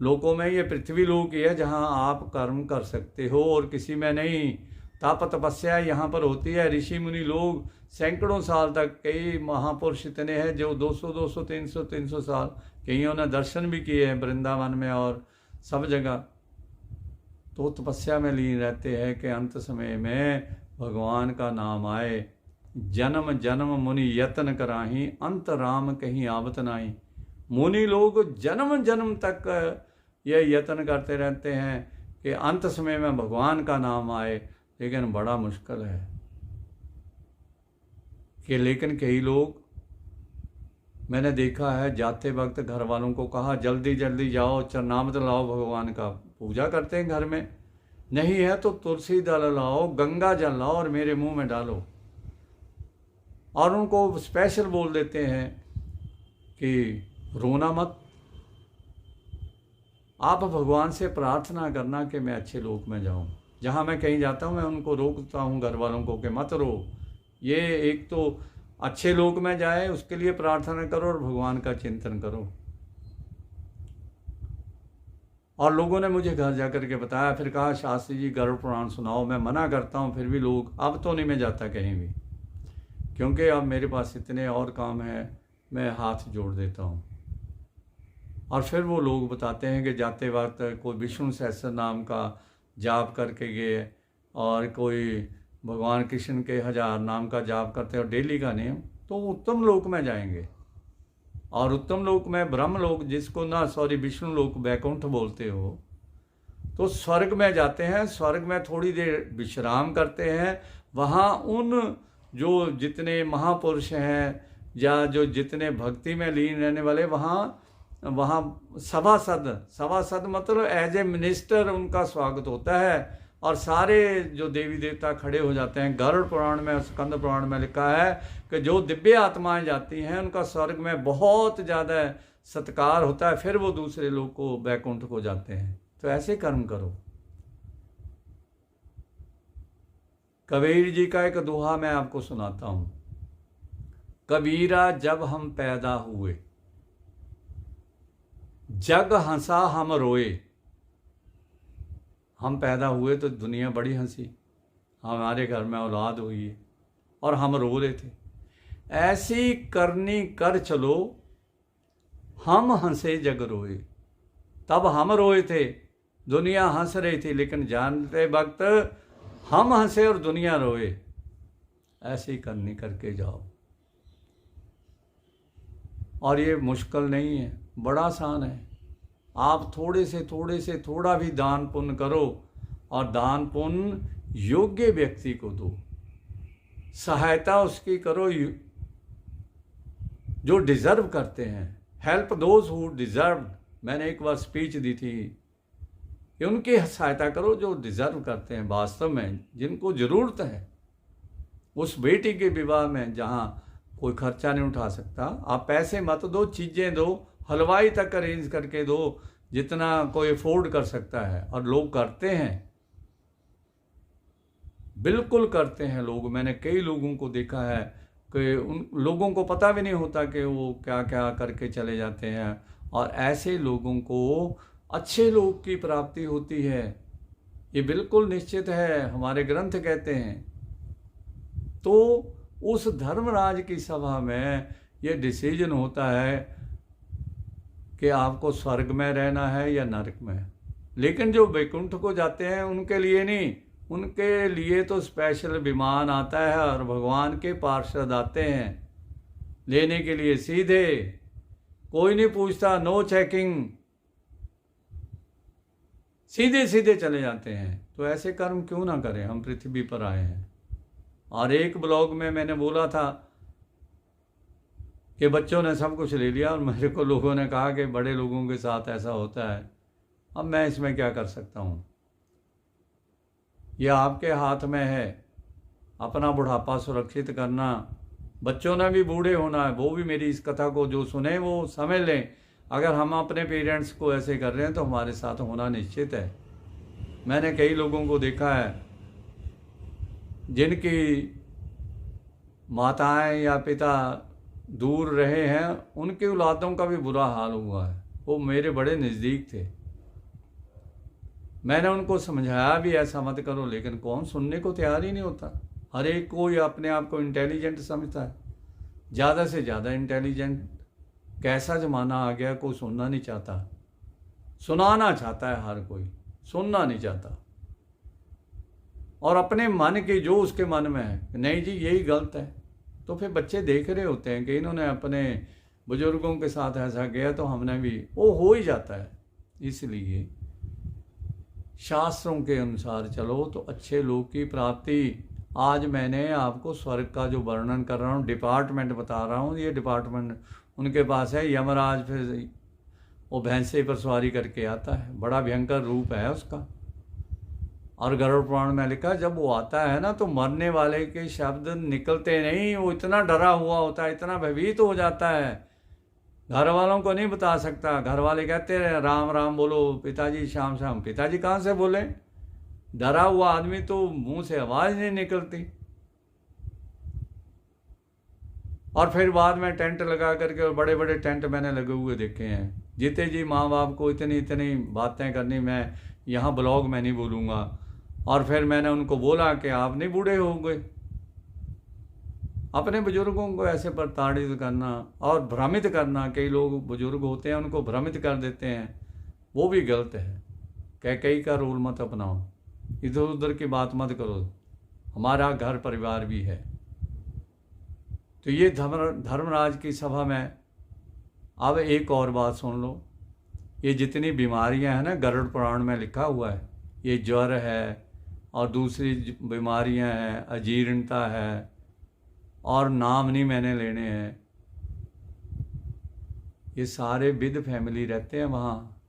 लोकों में। ये पृथ्वी लोक ही है जहाँ आप कर्म कर सकते हो और किसी में नहीं। तप तपस्या यहाँ पर होती है। ऋषि मुनि लोग सैकड़ों साल तक, कई महापुरुष इतने हैं जो 200 300 साल, कईयों ने दर्शन भी किए हैं वृंदावन में और सब जगह, तो तपस्या में लीन रहते हैं कि अंत समय में भगवान का नाम आए। जन्म जन्म मुनि यत्न कराही, अंत राम कहीं आवत नाही। मुनि लोग जन्म जन्म तक यह यत्न करते रहते हैं कि अंत समय में भगवान का नाम आए, लेकिन बड़ा मुश्किल है कि लेकिन कई लोग, मैंने देखा है, जाते वक्त घर वालों को कहा जल्दी जल्दी जाओ चरणामृत लाओ भगवान का। पूजा करते हैं घर में, नहीं है तो तुलसी दल लाओ, गंगा जल लाओ और मेरे मुंह में डालो। और उनको स्पेशल बोल देते हैं कि रोना मत, आप भगवान से प्रार्थना करना कि मैं अच्छे लोक में जाऊं। जहां मैं कहीं जाता हूं मैं उनको रोकता हूं, घर वालों को, कि मत रो। ये एक तो अच्छे लोक में जाए उसके लिए प्रार्थना करो और भगवान का चिंतन करो। और लोगों ने मुझे घर जाकर के बताया, फिर कहा शास्त्री जी गरुड़ पुराण सुनाओ। मैं मना करता हूँ फिर भी लोग, अब तो नहीं मैं जाता कहीं भी, क्योंकि अब मेरे पास इतने और काम हैं, मैं हाथ जोड़ देता हूँ। और फिर वो लोग बताते हैं कि जाते वक्त कोई विष्णु सहस्त्र नाम का जाप करके गए, और कोई भगवान कृष्ण के 1000 नाम का जाप करते हैं और डेली का नियम, तो उत्तम लोक में जाएंगे। और उत्तम लोक में ब्रह्म लोक, जिसको ना विष्णु लोक वैकुंठ बोलते हो, तो स्वर्ग में जाते हैं। स्वर्ग में थोड़ी देर विश्राम करते हैं। वहाँ उन जो जितने महापुरुष हैं या जो जितने भक्ति में लीन रहने वाले, वहाँ सभासद मतलब एज ए मिनिस्टर उनका स्वागत होता है। और सारे जो देवी देवता खड़े हो जाते हैं। गरुड़ पुराण में, स्कंद पुराण में लिखा है कि जो दिव्य आत्माएं जाती हैं उनका स्वर्ग में बहुत ज़्यादा सत्कार होता है, फिर वो दूसरे लोग को वैकुंठ को जाते हैं। तो ऐसे कर्म करो। कबीर जी का एक दोहा मैं आपको सुनाता हूँ। कबीरा जब हम पैदा हुए, जग हंसा हम रोए। हम पैदा हुए तो दुनिया बड़ी हंसी, हमारे घर में औलाद हुई है और हम रो रहे थे। ऐसी करनी कर चलो, हम हंसे जग रोए। तब हम रोए थे, दुनिया हंस रही थी, लेकिन जानते वक्त हम हंसे और दुनिया रोए। ऐसी करनी करके जाओ। और ये मुश्किल नहीं है, बड़ा आसान है। आप थोड़े से थोड़ा भी दान पुण्य करो, और दान पुण्य योग्य व्यक्ति को दो। सहायता उसकी करो जो डिजर्व करते हैं। Help those who deserve. मैंने एक बार स्पीच दी थी कि उनकी सहायता करो जो डिजर्व करते हैं, वास्तव में जिनको ज़रूरत है। उस बेटी के विवाह में जहाँ कोई खर्चा नहीं उठा सकता, आप पैसे मत दो, चीज़ें दो, हलवाई तक अरेंज करके दो, जितना कोई अफोर्ड कर सकता है। और लोग करते हैं, बिल्कुल करते हैं लोग। मैंने कई लोगों को देखा है कि उन लोगों को पता भी नहीं होता कि वो क्या क्या करके चले जाते हैं। और ऐसे लोगों को अच्छे लोग की प्राप्ति होती है, ये बिल्कुल निश्चित है, हमारे ग्रंथ कहते हैं। तो उस धर्मराज की सभा में ये डिसीजन होता है कि आपको स्वर्ग में रहना है या नरक में। लेकिन जो वैकुंठ को जाते हैं उनके लिए नहीं, उनके लिए तो स्पेशल विमान आता है और भगवान के पार्षद आते हैं लेने के लिए सीधे, कोई नहीं पूछता, नो चेकिंग, सीधे सीधे चले जाते हैं। तो ऐसे कर्म क्यों ना करें, हम पृथ्वी पर आए हैं। और एक ब्लॉग में मैंने बोला था कि बच्चों ने सब कुछ ले लिया और मेरे को लोगों ने कहा कि बड़े लोगों के साथ ऐसा होता है। अब मैं इसमें क्या कर सकता हूँ, यह आपके हाथ में है, अपना बुढ़ापा सुरक्षित करना। बच्चों ने भी बूढ़े होना है, वो भी मेरी इस कथा को जो सुने वो समझ लें। अगर हम अपने पेरेंट्स को ऐसे कर रहे हैं तो हमारे साथ होना निश्चित है। मैंने कई लोगों को देखा है जिनकी माताएं या पिता दूर रहे हैं, उनके औलादों का भी बुरा हाल हुआ है। वो मेरे बड़े नज़दीक थे, मैंने उनको समझाया भी ऐसा मत करो, लेकिन कौन सुनने को तैयार ही नहीं होता। हर एक कोई अपने आप को इंटेलिजेंट समझता है, ज़्यादा से ज़्यादा इंटेलिजेंट। कैसा ज़माना आ गया, कोई सुनना नहीं चाहता, सुनाना चाहता है हर कोई, सुनना नहीं चाहता। और अपने मन की जो उसके मन में है, नहीं जी यही गलत है, तो फिर बच्चे देख रहे होते हैं कि इन्होंने अपने बुजुर्गों के साथ ऐसा किया तो हमने भी, वो हो ही जाता है। इसलिए शास्त्रों के अनुसार चलो तो अच्छे लोग की प्राप्ति। आज मैंने आपको स्वर्ग का जो वर्णन कर रहा हूँ, डिपार्टमेंट बता रहा हूँ, ये डिपार्टमेंट उनके पास है। यमराज फिर वो भैंसे पर सवारी करके आता है, बड़ा भयंकर रूप है उसका। और गरुड़ पुराण में लिखा, जब वो आता है ना तो मरने वाले के शब्द निकलते नहीं, वो इतना डरा हुआ होता है, इतना भयभीत हो जाता है, घर वालों को नहीं बता सकता। घर वाले कहते हैं राम राम बोलो पिताजी, शाम शाम, पिताजी कहाँ से बोले, डरा हुआ आदमी तो मुंह से आवाज़ नहीं निकलती। और फिर बाद में टेंट लगा करके, और बड़े बड़े टेंट मैंने लगे हुए देखे हैं। जीते जी माँ बाप को इतनी इतनी बातें करनी, मैं यहाँ ब्लॉग में नहीं बोलूँगा। और फिर मैंने उनको बोला कि आप नहीं बूढ़े हो गए। अपने बुजुर्गों को ऐसे प्रताड़ित करना और भ्रमित करना, कई लोग बुजुर्ग होते हैं उनको भ्रमित कर देते हैं, वो भी गलत है। कई का रोल मत अपनाओ, इधर उधर की बात मत करो, हमारा घर परिवार भी है। तो ये धर्मराज की सभा में अब एक और बात सुन लो। ये जितनी बीमारियां हैं ना, गरुड़ पुराण में लिखा हुआ है, ये ज्वर है और दूसरी बीमारियां हैं, अजीर्णता है, और नाम नहीं मैंने लेने हैं, ये सारे विद फैमिली रहते हैं वहाँ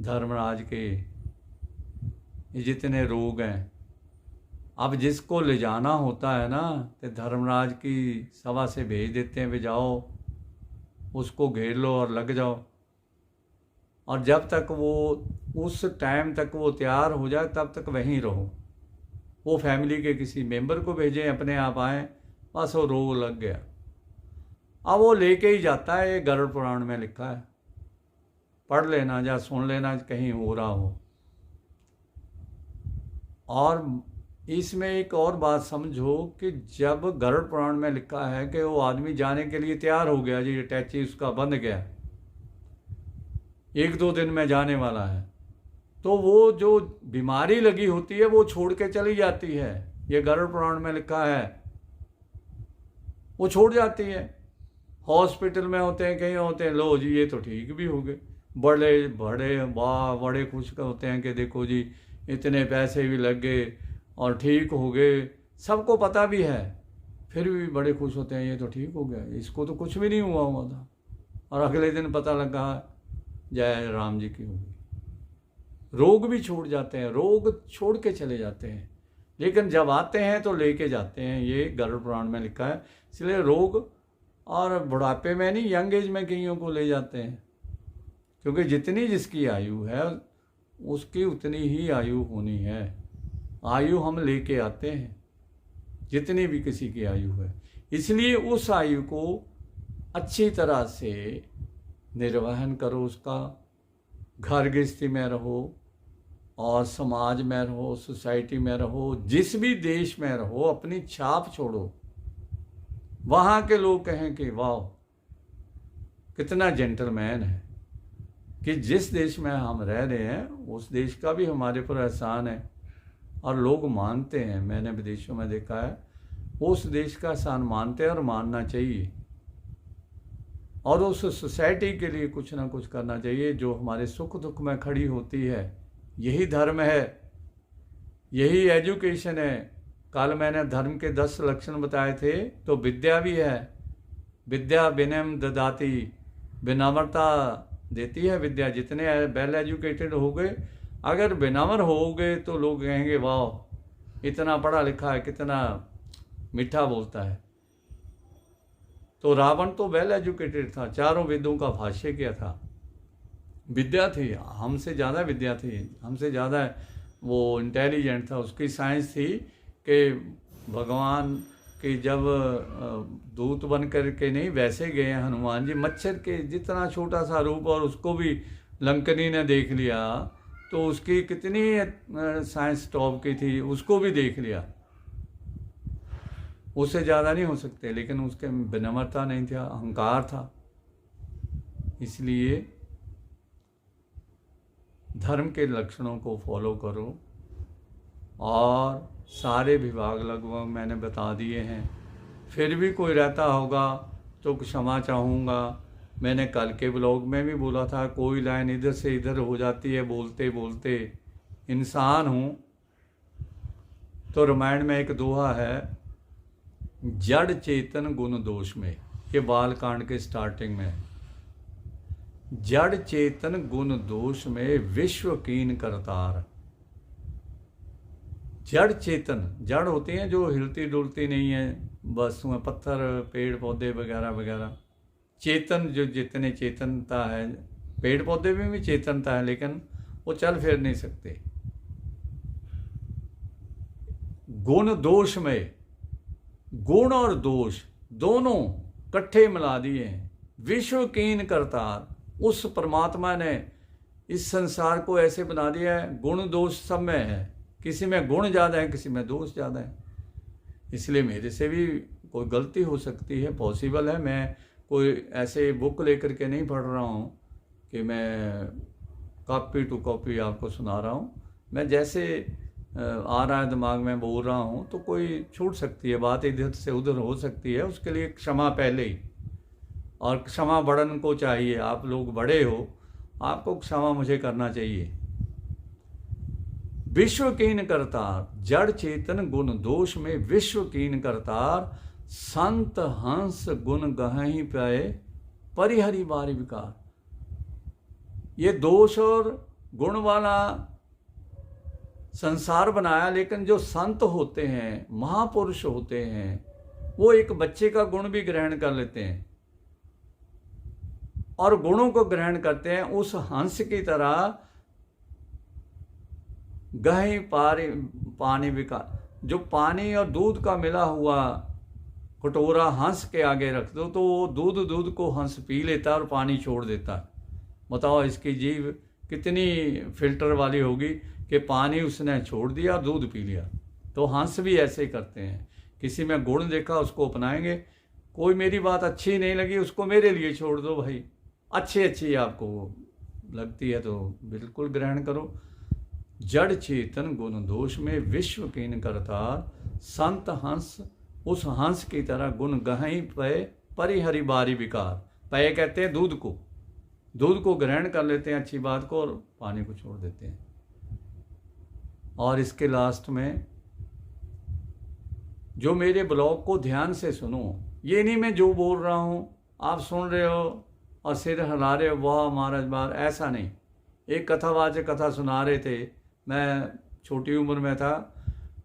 धर्मराज के। ये जितने रोग हैं, अब जिसको ले जाना होता है ना तो धर्मराज की सभा से भेज देते हैं, वे जाओ उसको घेर लो और लग जाओ। और जब तक वो उस टाइम तक वो तैयार हो जाए तब तक वहीं रहो। वो फैमिली के किसी मेंबर को भेजें, अपने आप आए, बस वो रोग लग गया। अब वो लेके ही जाता है, ये गरुड़ पुराण में लिखा है, पढ़ लेना या सुन लेना कहीं हो रहा हो। और इसमें एक और बात समझो कि जब गरुड़ पुराण में लिखा है कि वो आदमी जाने के लिए तैयार हो गया, जी अटैची उसका बंध गया, 1-2 दिन में जाने वाला है, तो वो जो बीमारी लगी होती है वो छोड़ के चली जाती है। ये गरुड़ पुराण में लिखा है, वो छोड़ जाती है। हॉस्पिटल में होते हैं, कहीं होते हैं, लो जी ये तो ठीक भी हो गए, बड़े बड़े बड़े खुश होते हैं कि देखो जी इतने पैसे भी लग गए और ठीक हो गए, सबको पता भी है, फिर भी बड़े खुश होते हैं, ये तो ठीक हो गया, इसको तो कुछ भी नहीं हुआ था। और अगले दिन पता लगा जय राम जी की होगी। रोग भी छूट जाते हैं, रोग छोड़ के चले जाते हैं, लेकिन जब आते हैं तो लेके जाते हैं। ये गरुड़ पुराण में लिखा है। इसलिए रोग और बुढ़ापे में नहीं, यंग एज में कईयों को ले जाते हैं, क्योंकि जितनी जिसकी आयु है उसकी उतनी ही आयु होनी है। आयु हम लेके आते हैं, जितनी भी किसी की आयु है। इसलिए उस आयु को अच्छी तरह से निर्वहन करो, उसका घर गृहस्थी में रहो और समाज में रहो, सोसाइटी में रहो, जिस भी देश में रहो, अपनी छाप छोड़ो। वहाँ के लोग कहें कि वाह कितना जेंटलमैन है, कि जिस देश में हम रह रहे हैं उस देश का भी हमारे पर एहसान है। और लोग मानते हैं, मैंने विदेशों में देखा है, उस देश का एहसान मानते हैं और मानना चाहिए। और उस सोसाइटी के लिए कुछ ना कुछ करना चाहिए जो हमारे सुख दुख में खड़ी होती है। यही धर्म है, यही एजुकेशन है। कल मैंने धर्म के 10 लक्षण बताए थे, तो विद्या भी है। विद्या विनम्र ददाती, विनम्रता देती है विद्या। जितने वेल एजुकेटेड हो गए, अगर विनम्र हो गए तो लोग कहेंगे वाह इतना पढ़ा लिखा है, कितना मीठा बोलता है। तो रावण तो वेल एजुकेटेड था, 4 वेदों का भाष्य किया था। विद्या थी, हमसे ज़्यादा विद्या थी, हमसे ज़्यादा वो इंटेलिजेंट था। उसकी साइंस थी कि भगवान के जब दूत बन कर के नहीं वैसे गए हनुमान जी, मच्छर के जितना छोटा सा रूप, और उसको भी लंकनी ने देख लिया, तो उसकी कितनी साइंस टॉप की थी, उसको भी देख लिया। उससे ज़्यादा नहीं हो सकते, लेकिन उसके विनम्रता नहीं था, अहंकार था। इसलिए धर्म के लक्षणों को फॉलो करो। और सारे विभाग लगभग मैंने बता दिए हैं। फिर भी कोई रहता होगा तो क्षमा चाहूँगा। मैंने कल के ब्लॉग में भी बोला था, कोई लाइन इधर से इधर हो जाती है बोलते बोलते, इंसान हूँ। तो रामायण में एक दोहा है, जड़ चेतन गुण दोष में, ये बाल कांड के स्टार्टिंग में। जड़ चेतन गुण दोष में विश्व कीन करतार। जड़ चेतन, जड़ होती हैं जो हिलती डुलती नहीं है, वस्तुएं, पत्थर, पेड़ पौधे वगैरह वगैरह। चेतन जो जितने चेतनता है, पेड़ पौधे में भी चेतनता है, लेकिन वो चल फिर नहीं सकते। गुण दोष में, गुण और दोष दोनों इकट्ठे मिला दिए हैं। विश्व कीन करतार, उस परमात्मा ने इस संसार को ऐसे बना दिया है, गुण दोष सब में है। किसी में गुण ज़्यादा है, किसी में दोष ज़्यादा है। इसलिए मेरे से भी कोई गलती हो सकती है, पॉसिबल है। मैं कोई ऐसे बुक लेकर के नहीं पढ़ रहा हूँ कि मैं कॉपी टू कॉपी आपको सुना रहा हूँ। मैं जैसे आ रहा है दिमाग में बोल रहा हूँ, तो कोई छूट सकती है, बात इधर से उधर हो सकती है। उसके लिए क्षमा पहले ही, और क्षमा बड़न को चाहिए। आप लोग बड़े हो, आपको क्षमा मुझे करना चाहिए। विश्व कीन करतार, जड़ चेतन गुण दोष में विश्व कीन करतार। संत हंस गुण गहहि पाए, परिहरि बारी विकार। ये दोष और गुण वाला संसार बनाया, लेकिन जो संत होते हैं, महापुरुष होते हैं, वो एक बच्चे का गुण भी ग्रहण कर लेते हैं और गुणों को ग्रहण करते हैं। उस हंस की तरह गहरी पानी विकार, जो पानी और दूध का मिला हुआ कटोरा हंस के आगे रख दो तो वो दूध को हंस पी लेता है और पानी छोड़ देता है। बताओ इसकी जीव कितनी फिल्टर वाली होगी कि पानी उसने छोड़ दिया, दूध पी लिया। तो हंस भी ऐसे ही करते हैं। किसी में गुण देखा उसको अपनाएंगे, कोई मेरी बात अच्छी नहीं लगी उसको मेरे लिए छोड़ दो भाई, अच्छी आपको लगती है तो बिल्कुल ग्रहण करो। जड़ चेतन गुण दोष में विश्व कीन करतार। संत हंस, उस हंस की तरह गुण गहई पय, परिहरि बारी विकार। पय कहते हैं दूध को ग्रहण कर लेते हैं अच्छी बात को, और पानी को छोड़ देते हैं। और इसके लास्ट में जो मेरे ब्लॉग को ध्यान से सुनो, ये नहीं मैं जो बोल रहा हूँ आप सुन रहे हो और सिर हिला रहे हो, वाह महाराज बार, ऐसा नहीं। एक कथावाचक कथा सुना रहे थे, मैं छोटी उम्र में था,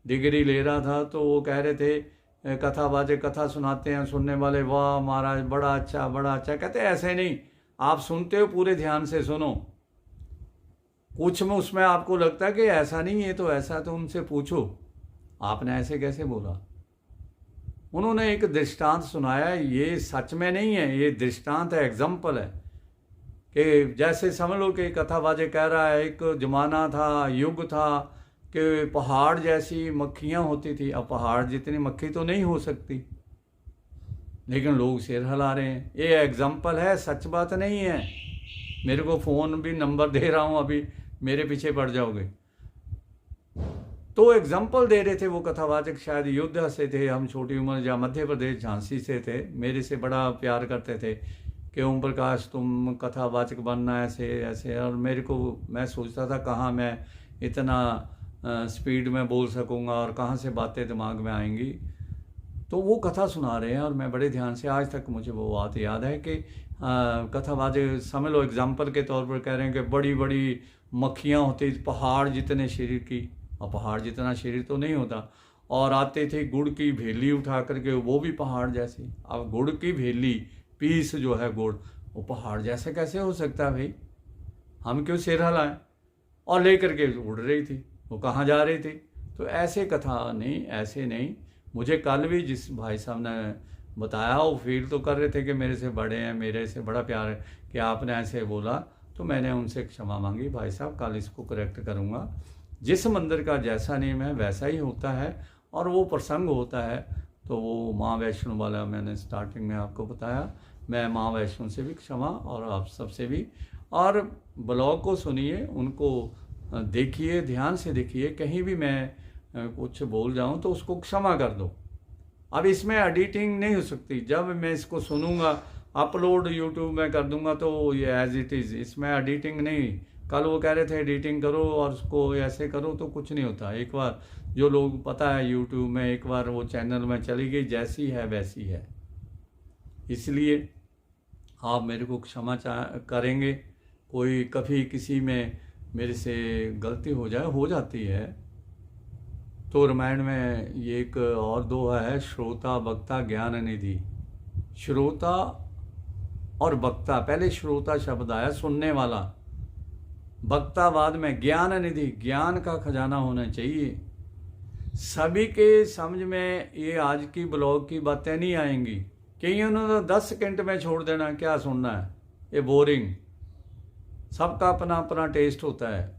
डिग्री ले रहा था, तो वो कह रहे थे कथावाचक कथा सुनाते हैं, सुनने वाले वाह महाराज बड़ा अच्छा। कहते ऐसे नहीं, आप सुनते हो पूरे ध्यान से सुनो। कुछ में उसमें आपको लगता है कि ऐसा नहीं है तो ऐसा, तो उनसे पूछो आपने ऐसे कैसे बोला। उन्होंने एक दृष्टांत सुनाया, ये सच में नहीं है, ये दृष्टांत है, एग्जाम्पल है। कि जैसे समझ लो कि कथावाचक कह रहा है, एक ज़माना था, युग था कि पहाड़ जैसी मक्खियाँ होती थी। अब पहाड़ जितनी मक्खी तो नहीं हो सकती, लेकिन लोग सिर हिला रहे हैं। ये एग्जाम्पल है, सच बात नहीं है। मेरे को फ़ोन भी नंबर दे रहा हूँ, अभी मेरे पीछे पड़ जाओगे। तो एग्जाम्पल दे रहे थे वो कथावाचक, शायद अयोध्या से थे, हम छोटी उम्र, या मध्य प्रदेश झांसी से थे, मेरे से बड़ा प्यार करते थे कि ओम प्रकाश तुम कथावाचक बनना ऐसे ऐसे, और मेरे को मैं सोचता था कहाँ मैं इतना स्पीड में बोल सकूँगा और कहाँ से बातें दिमाग में आएंगी। तो वो कथा सुना रहे हैं और मैं बड़े ध्यान से, आज तक मुझे वो बात याद है कि कथावाचक समझ लो एग्जाम्पल के तौर पर कह रहे हैं कि बड़ी बड़ी मक्खियाँ होती पहाड़ जितने शरीर की, और पहाड़ जितना शरीर तो नहीं होता, और आते थे गुड़ की भेली उठा करके, वो भी पहाड़ जैसी। अब गुड़ की भेली पीस जो है गुड़, वो पहाड़ जैसे कैसे हो सकता है भाई, हम क्यों सिर हिलाएं, और लेकर के उड़ रही थी, वो कहाँ जा रही थी। तो ऐसे कथा नहीं, ऐसे नहीं। मुझे कल भी जिस भाई साहब ने बताया, वो फील तो कर रहे थे कि मेरे से बड़े हैं, मेरे से बड़ा प्यार है, कि आपने ऐसे बोला, तो मैंने उनसे क्षमा मांगी, भाई साहब कल इसको करेक्ट करूँगा। जिस मंदिर का जैसा नियम है वैसा ही होता है, और वो प्रसंग होता है। तो वो माँ वैष्णो वाला मैंने स्टार्टिंग में आपको बताया, मैं माँ वैष्णो से भी क्षमा, और आप सबसे भी। और ब्लॉग को सुनिए, उनको देखिए, ध्यान से देखिए, कहीं भी मैं कुछ बोल जाऊं तो उसको क्षमा कर दो। अब इसमें एडिटिंग नहीं हो सकती, जब मैं इसको सुनूंगा अपलोड यूट्यूब में कर दूंगा तो ये एज इट इज़, इसमें एडिटिंग नहीं। कल वो कह रहे थे एडिटिंग करो और उसको ऐसे करो, तो कुछ नहीं होता। एक बार जो लोग पता है यूट्यूब में, एक बार वो चैनल में चली गई, जैसी है वैसी है। इसलिए आप मेरे को क्षमा करेंगे, कोई कभी किसी में मेरे से गलती हो जाए, हो जाती है। तो रामायण में ये एक और दोहा है, श्रोता वक्ता ज्ञान निधि। श्रोता और वक्ता, पहले श्रोता शब्द आया सुनने वाला, वक्ता बाद में, ज्ञान निधि, ज्ञान का खजाना होना चाहिए। सभी के समझ में ये आज की ब्लॉग की बातें नहीं आएंगी, कहीं उन्होंने 10 सेकंड में छोड़ देना, क्या सुनना है, ये बोरिंग। सबका अपना अपना टेस्ट होता है,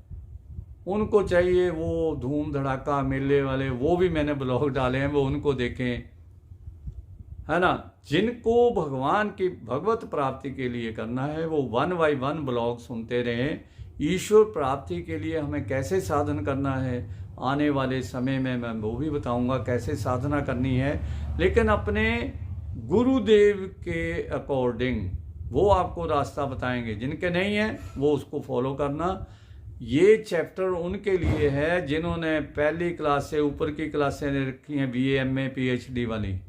उनको चाहिए वो धूम धड़ाका मेले वाले, वो भी मैंने ब्लॉग डाले हैं, वो उनको देखें, है ना। जिनको भगवान की भगवत प्राप्ति के लिए करना है वो 1 बाय 1 ब्लॉग सुनते रहें। ईश्वर प्राप्ति के लिए हमें कैसे साधन करना है, आने वाले समय में मैं वो भी बताऊंगा कैसे साधना करनी है, लेकिन अपने गुरुदेव के अकॉर्डिंग वो आपको रास्ता बताएंगे। जिनके नहीं है वो उसको फॉलो करना। ये चैप्टर उनके लिए है जिन्होंने पहली क्लास से ऊपर की क्लासें रखी हैं, BA MA PhD वाली।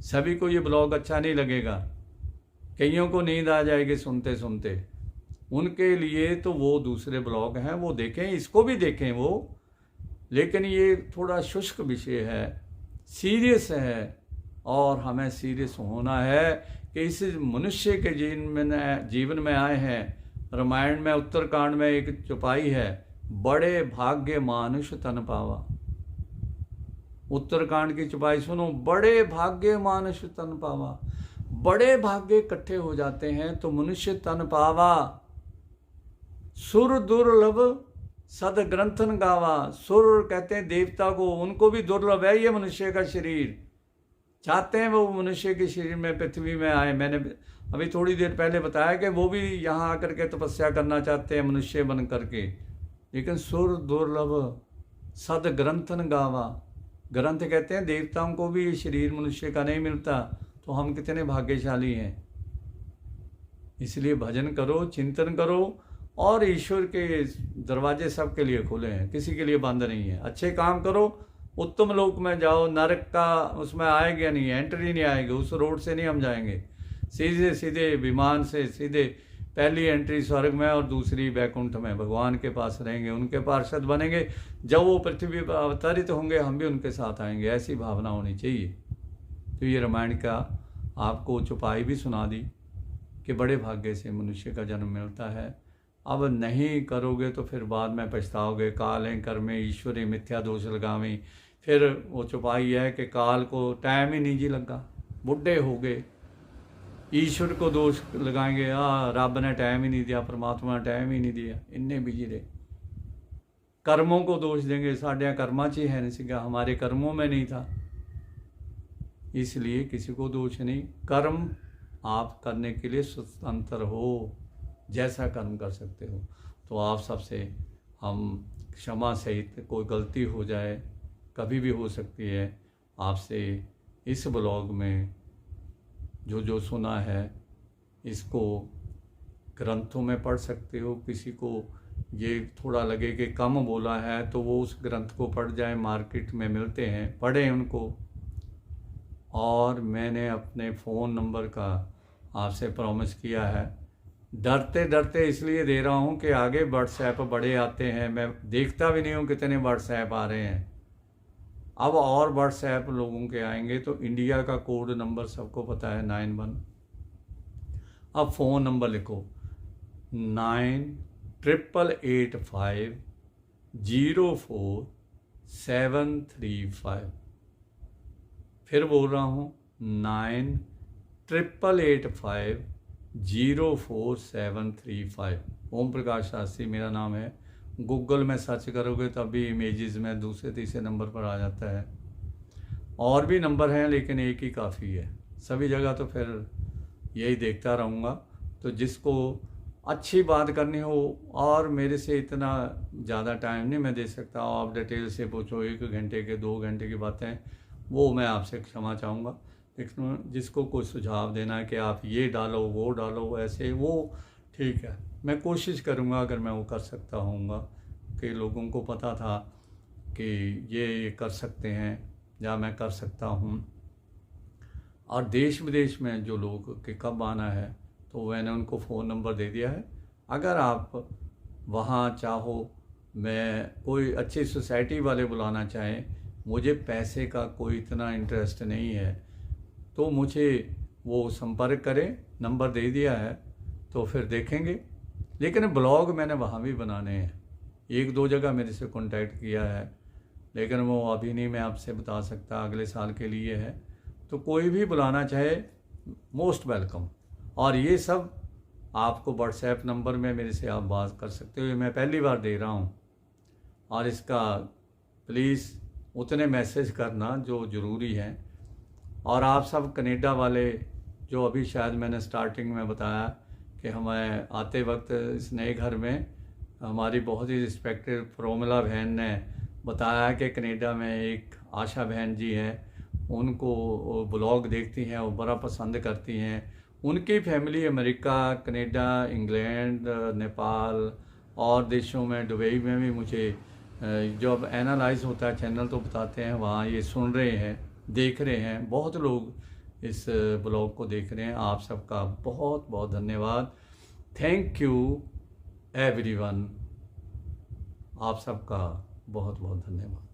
सभी को ये ब्लॉग अच्छा नहीं लगेगा, कईयों को नींद आ जाएगी सुनते सुनते, उनके लिए तो वो दूसरे ब्लॉग हैं, वो देखें, इसको भी देखें वो। लेकिन ये थोड़ा शुष्क विषय है, सीरियस है, और हमें सीरियस होना है कि इस मनुष्य के जीवन में आए हैं। रामायण में उत्तरकांड में एक चौपाई है, बड़े भाग्य मानुष तन पावा। उत्तरकांड की चौपाई सुनो, बड़े भाग्य मानुष तन पावा। बड़े भाग्य इकट्ठे हो जाते हैं तो मनुष्य तन पावा। सुर दुर्लभ सद ग्रंथन गावा। सुर कहते हैं देवता को, उनको भी दुर्लभ है ये मनुष्य का शरीर, चाहते हैं वो मनुष्य के शरीर में पृथ्वी में आए। मैंने अभी थोड़ी देर पहले बताया कि वो भी यहाँ आकर के तपस्या करना चाहते हैं मनुष्य बन करके, लेकिन सुर दुर्लभ सद ग्रंथन गावा। ग्रंथ कहते हैं देवताओं को भी शरीर मनुष्य का नहीं मिलता, तो हम कितने भाग्यशाली हैं। इसलिए भजन करो, चिंतन करो, और ईश्वर के दरवाजे सबके लिए खुले हैं, किसी के लिए बंद नहीं है। अच्छे काम करो, उत्तम लोक में जाओ, नरक का उसमें आएगा नहीं, एंट्री नहीं आएगी, उस रोड से नहीं हम जाएंगे। सीधे सीधे विमान से सीधे पहली एंट्री स्वर्ग में और दूसरी वैकुंठ में भगवान के पास रहेंगे, उनके पार्षद बनेंगे। जब वो पृथ्वी पर अवतरित होंगे हम भी उनके साथ आएंगे, ऐसी भावना होनी चाहिए। तो ये रामायण का आपको चौपाई भी सुना दी कि बड़े भाग्य से मनुष्य का जन्म मिलता है। अब नहीं करोगे तो फिर बाद में पछताओगे। कालें कर्मे ईश्वरी मिथ्या दोष लगावी। फिर वो चौपाई है कि काल को टाइम ही नहीं जी लगा, बुढ़े हो गए, ईश्वर को दोष लगाएंगे, रब ने टाइम ही नहीं दिया, परमात्मा ने टाइम ही नहीं दिया, इन्ने बिजी रहे। कर्मों को दोष देंगे, साढ़े कर्मा च ही है नहीं सीगा, हमारे कर्मों में नहीं था। इसलिए किसी को दोष नहीं, कर्म आप करने के लिए स्वतंत्र हो, जैसा कर्म कर सकते हो। तो आप सबसे हम क्षमा सहित, कोई गलती हो जाए कभी भी हो सकती है, आपसे इस ब्लॉग में जो जो सुना है इसको ग्रंथों में पढ़ सकते हो। किसी को ये थोड़ा लगे कि कम बोला है तो वो उस ग्रंथ को पढ़ जाए, मार्केट में मिलते हैं, पढ़ें उनको। और मैंने अपने फ़ोन नंबर का आपसे प्रॉमिस किया है, डरते डरते इसलिए दे रहा हूँ कि आगे व्हाट्सएप बड़े आते हैं, मैं देखता भी नहीं हूँ कितने व्हाट्सएप आ रहे हैं। अब और व्हाट्सएप लोगों के आएंगे तो इंडिया का कोड नंबर सबको पता है 91। अब फ़ोन नंबर लिखो 988504735। फिर बोल रहा हूँ 988504735। ओम प्रकाश शास्त्री मेरा नाम है। गूगल में सर्च करोगे तब भी इमेजेस में दूसरे तीसरे नंबर पर आ जाता है। और भी नंबर हैं लेकिन एक ही काफ़ी है। सभी जगह तो फिर यही देखता रहूँगा। तो जिसको अच्छी बात करनी हो, और मेरे से इतना ज़्यादा टाइम नहीं मैं दे सकता, आप डिटेल से पूछो, 1 घंटे के 2 घंटे की बातें, वो मैं आपसे क्षमा चाहूँगा। लेकिन जिसको कोई सुझाव देना है कि आप ये डालो वो डालो ऐसे, वो ठीक है, मैं कोशिश करूँगा अगर मैं वो कर सकता हूँगा कि लोगों को पता था कि ये कर सकते हैं या मैं कर सकता हूँ। और देश विदेश में जो लोग के कब आना है तो मैंने उनको फ़ोन नंबर दे दिया है। अगर आप वहाँ चाहो, मैं कोई अच्छी सोसाइटी वाले बुलाना चाहें, मुझे पैसे का कोई इतना इंटरेस्ट नहीं है, तो मुझे वो संपर्क करें, नंबर दे दिया है तो फिर देखेंगे। लेकिन ब्लॉग मैंने वहाँ भी बनाने हैं। 1-2 जगह मेरे से कांटेक्ट किया है, लेकिन वो अभी नहीं मैं आपसे बता सकता, अगले साल के लिए है। तो कोई भी बुलाना चाहे मोस्ट वेलकम। और ये सब आपको व्हाट्सएप नंबर में मेरे से आप बात कर सकते हो, मैं पहली बार दे रहा हूँ। और इसका प्लीज़ उतने मैसेज करना जो ज़रूरी हैं। और आप सब कनाडा वाले जो अभी शायद मैंने स्टार्टिंग में बताया कि हमें आते वक्त इस नए घर में हमारी बहुत ही रिस्पेक्टेड प्रोमिला बहन ने बताया कि कनाडा में एक आशा बहन जी हैं, उनको ब्लॉग देखती हैं, वो बड़ा पसंद करती हैं। उनकी family America, Canada, England, Nepal और देशों में, दुबई में भी मुझे जब एनालाइज होता है चैनल तो बताते हैं, वहाँ ये सुन रहे हैं, देख रहे हैं। बहुत लोग इस ब्लॉग को देख रहे हैं। आप सबका बहुत बहुत धन्यवाद। Thank you everyone. आप सबका बहुत बहुत धन्यवाद।